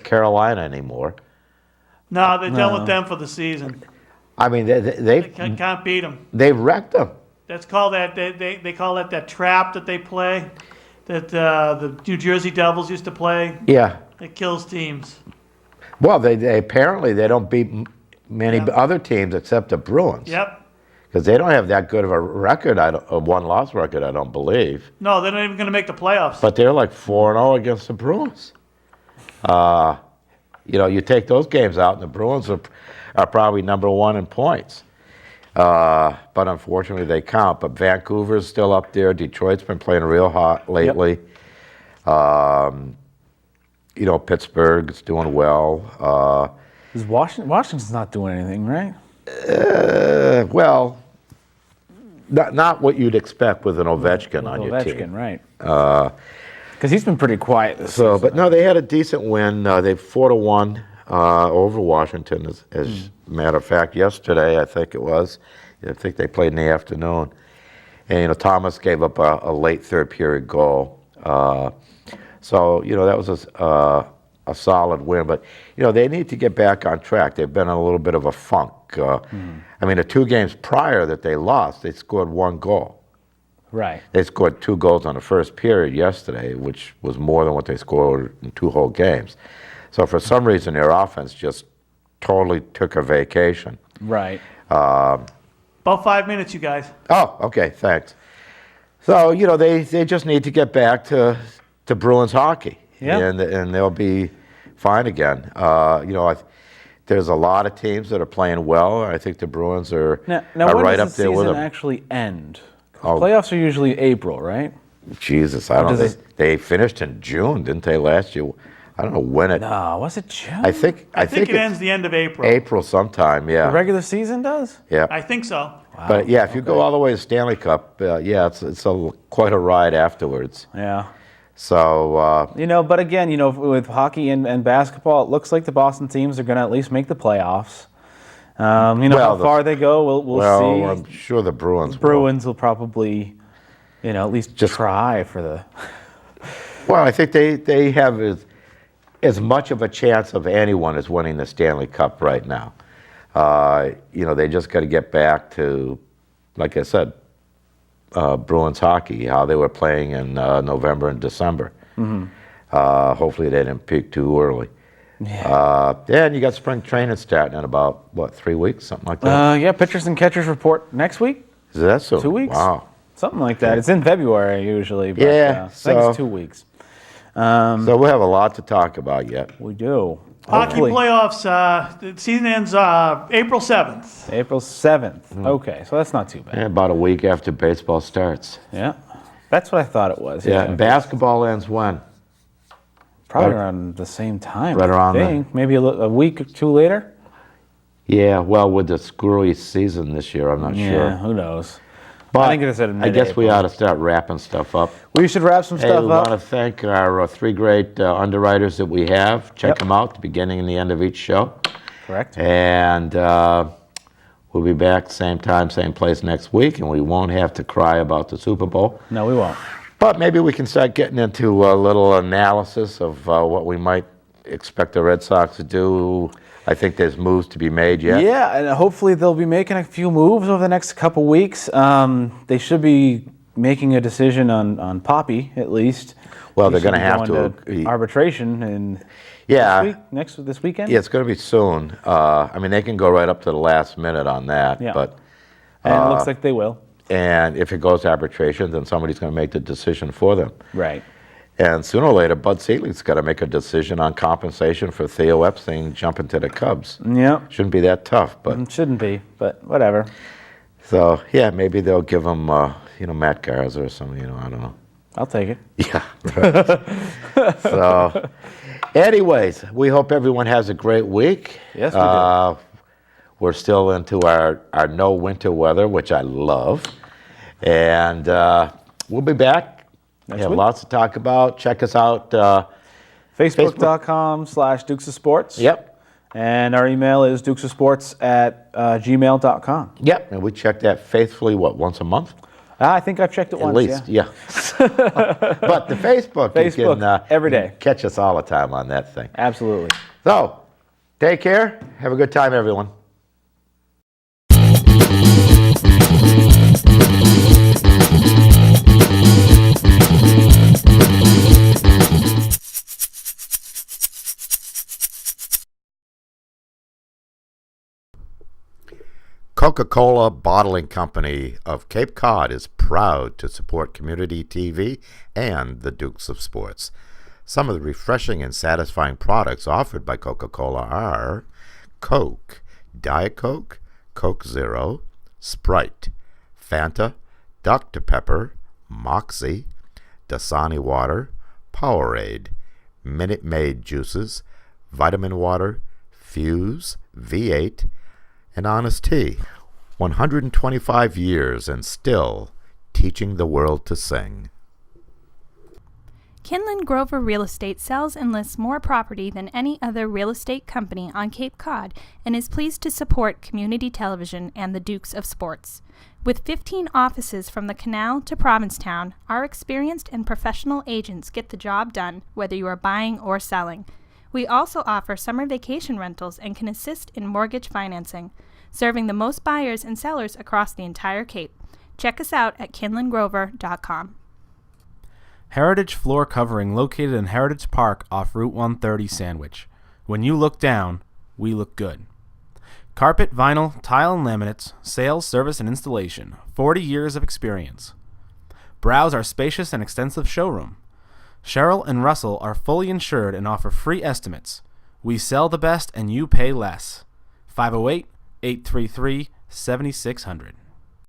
[SPEAKER 1] Carolina anymore.
[SPEAKER 5] No, they're done with them for the season.
[SPEAKER 1] I mean,
[SPEAKER 5] They can't beat them.
[SPEAKER 1] they've wrecked them.
[SPEAKER 5] That's called that. They call that trap that they play, that the New Jersey Devils used to play.
[SPEAKER 1] Yeah.
[SPEAKER 5] It kills teams.
[SPEAKER 1] Well, they apparently they don't beat many other teams except the Bruins.
[SPEAKER 5] Yep.
[SPEAKER 1] Because they don't have that good of a record, a one-loss record, I don't believe.
[SPEAKER 5] No, they're not even going to make the playoffs.
[SPEAKER 1] But they're like 4-0 against the Bruins. You take those games out, and the Bruins are probably number 1 in points. But unfortunately, they count. But Vancouver's still up there. Detroit's been playing real hot lately. Pittsburgh's doing well.
[SPEAKER 4] Washington's not doing anything, right?
[SPEAKER 1] Well, not what you'd expect with an Ovechkin on your team.
[SPEAKER 4] Ovechkin, right. Because he's been pretty quiet this season.
[SPEAKER 1] But no, they had a decent win. They 4-1 over Washington. As a matter of fact, yesterday I think it was. I think they played in the afternoon, and Thomas gave up a late third period goal. So that was a solid win. But they need to get back on track. They've been in a little bit of a funk. I mean, the 2 games prior that they lost, they scored 1 goal.
[SPEAKER 4] Right.
[SPEAKER 1] They scored 2 goals on the first period yesterday, which was more than what they scored in 2 whole games. So for some reason, their offense just totally took a vacation.
[SPEAKER 4] Right.
[SPEAKER 5] About 5 minutes, you guys.
[SPEAKER 1] Oh, okay, thanks. So, they just need to get back to Bruins hockey.
[SPEAKER 4] Yeah.
[SPEAKER 1] And they'll be fine again. There's a lot of teams that are playing well. I think the Bruins are
[SPEAKER 4] Now
[SPEAKER 1] are
[SPEAKER 4] when
[SPEAKER 1] right
[SPEAKER 4] does
[SPEAKER 1] up
[SPEAKER 4] the
[SPEAKER 1] there with
[SPEAKER 4] season
[SPEAKER 1] them.
[SPEAKER 4] actually end?
[SPEAKER 1] Oh.
[SPEAKER 4] Playoffs are usually April, right?
[SPEAKER 1] Jesus, I don't
[SPEAKER 4] do
[SPEAKER 1] know. They finished in June, didn't they, last year? I don't know when it.
[SPEAKER 3] No, was it June?
[SPEAKER 1] I think
[SPEAKER 5] it ends the end of April.
[SPEAKER 1] April sometime.
[SPEAKER 3] The
[SPEAKER 1] Yeah.
[SPEAKER 3] regular season does?
[SPEAKER 1] Yeah.
[SPEAKER 5] I think so.
[SPEAKER 1] But yeah, if you go all the way to Stanley Cup, it's quite a ride afterwards.
[SPEAKER 3] Yeah.
[SPEAKER 1] So
[SPEAKER 3] But again, with hockey and basketball, it looks like the Boston teams are going to at least make the playoffs. How far they go, we'll see.
[SPEAKER 1] I'm sure the Bruins.
[SPEAKER 3] Bruins will probably, at least just try for the.
[SPEAKER 1] Well, I think they have as much of a chance of anyone as winning the Stanley Cup right now. They just got to get back to, like I said, Bruins hockey, how they were playing in November and December. Mm-hmm. Hopefully they didn't peak too early. Yeah. And you got spring training starting in about, 3 weeks, something like that?
[SPEAKER 3] Pitchers and catchers report next week.
[SPEAKER 1] Is that so?
[SPEAKER 3] 2 weeks?
[SPEAKER 1] Wow.
[SPEAKER 3] Something like that. It's in February usually, but I think it's 2 weeks.
[SPEAKER 1] So we have a lot to talk about yet.
[SPEAKER 3] We do.
[SPEAKER 5] Hockey
[SPEAKER 3] Hopefully.
[SPEAKER 5] playoffs, the season ends April 7th.
[SPEAKER 3] April 7th. Okay, so that's not too bad.
[SPEAKER 1] Yeah, about a week after baseball starts.
[SPEAKER 3] Yeah. That's what I thought it was.
[SPEAKER 1] Yeah, and basketball ends when?
[SPEAKER 3] Probably around the same time.
[SPEAKER 1] Right around
[SPEAKER 3] I think. Maybe a week or two later.
[SPEAKER 1] Yeah, well, with the screwy season this year, I'm not
[SPEAKER 3] Yeah,
[SPEAKER 1] sure.
[SPEAKER 3] who knows?
[SPEAKER 1] But
[SPEAKER 3] I think it's at
[SPEAKER 1] I guess we ought to start wrapping stuff up.
[SPEAKER 3] We should wrap some
[SPEAKER 1] Hey,
[SPEAKER 3] stuff
[SPEAKER 1] we
[SPEAKER 3] up.
[SPEAKER 1] want to thank our 3 great underwriters that we have. Check them out at the beginning and the end of each show.
[SPEAKER 3] Correct.
[SPEAKER 1] And we'll be back same time, same place next week, and we won't have to cry about the Super Bowl.
[SPEAKER 3] No, we won't.
[SPEAKER 1] But maybe we can start getting into a little analysis of what we might expect the Red Sox to do. I think there's moves to be made yet.
[SPEAKER 3] Yeah, and hopefully they'll be making a few moves over the next couple weeks. They should be making a decision on Poppy, at least.
[SPEAKER 1] Well,
[SPEAKER 3] He
[SPEAKER 1] they're going to
[SPEAKER 3] should
[SPEAKER 1] have
[SPEAKER 3] go into
[SPEAKER 1] to.
[SPEAKER 3] arbitration in
[SPEAKER 1] Yeah.
[SPEAKER 3] this weekend?
[SPEAKER 1] Yeah, it's going to be soon. They can go right up to the last minute on that.
[SPEAKER 3] Yeah.
[SPEAKER 1] But
[SPEAKER 3] And it looks like they will.
[SPEAKER 1] and if it goes to arbitration, then somebody's going to make the decision for them.
[SPEAKER 3] Right.
[SPEAKER 1] And sooner or later, Bud Selick's got to make a decision on compensation for Theo Epstein jumping to the Cubs.
[SPEAKER 3] Yeah.
[SPEAKER 1] Shouldn't be that tough, but
[SPEAKER 3] It shouldn't be, but whatever.
[SPEAKER 1] so yeah, maybe they'll give him Matt Garza or something. I don't know.
[SPEAKER 3] I'll take it.
[SPEAKER 1] Yeah. Right. So, anyways, we hope everyone has a great week.
[SPEAKER 3] Yes, we do.
[SPEAKER 1] We're still into our no winter weather, which I love, and we'll be back. We have
[SPEAKER 3] week.
[SPEAKER 1] lots to talk about. Check us out.
[SPEAKER 3] Facebook.com/Dukes of Sports.
[SPEAKER 1] Yep.
[SPEAKER 3] And our email is dukesofsports@gmail.com.
[SPEAKER 1] Yep. And we check that faithfully, once a month?
[SPEAKER 3] I think I've checked it
[SPEAKER 1] At
[SPEAKER 3] once.
[SPEAKER 1] least, yeah. But the Facebook, you
[SPEAKER 3] Facebook,
[SPEAKER 1] can,
[SPEAKER 3] every
[SPEAKER 1] you
[SPEAKER 3] day.
[SPEAKER 1] can catch us all the time on that thing.
[SPEAKER 3] Absolutely.
[SPEAKER 1] So, take care. Have a good time, everyone. Coca-Cola Bottling Company of Cape Cod is proud to support community TV and the Dukes of Sports. Some of the refreshing and satisfying products offered by Coca-Cola are Coke, Diet Coke, Coke Zero, Sprite, Fanta, Dr. Pepper, Moxie, Dasani Water, Powerade, Minute Maid Juices, Vitamin Water, Fuse, V8, and Honest Tea. 125 years and still teaching the world to sing.
[SPEAKER 2] Kinlan Grover Real Estate sells and lists more property than any other real estate company on Cape Cod and is pleased to support community television and the Dukes of Sports. With 15 offices from the Canal to Provincetown, our experienced and professional agents get the job done, whether you are buying or selling. We also offer summer vacation rentals and can assist in mortgage financing, serving the most buyers and sellers across the entire Cape. Check us out at kinlangrover.com.
[SPEAKER 3] Heritage Floor Covering located in Heritage Park off Route 130 Sandwich. When you look down, we look good. Carpet, vinyl, tile, and laminates, sales, service, and installation. 40 years of experience. Browse our spacious and extensive showroom. Cheryl and Russell are fully insured and offer free estimates. We sell the best and you pay less. 508-833-7600.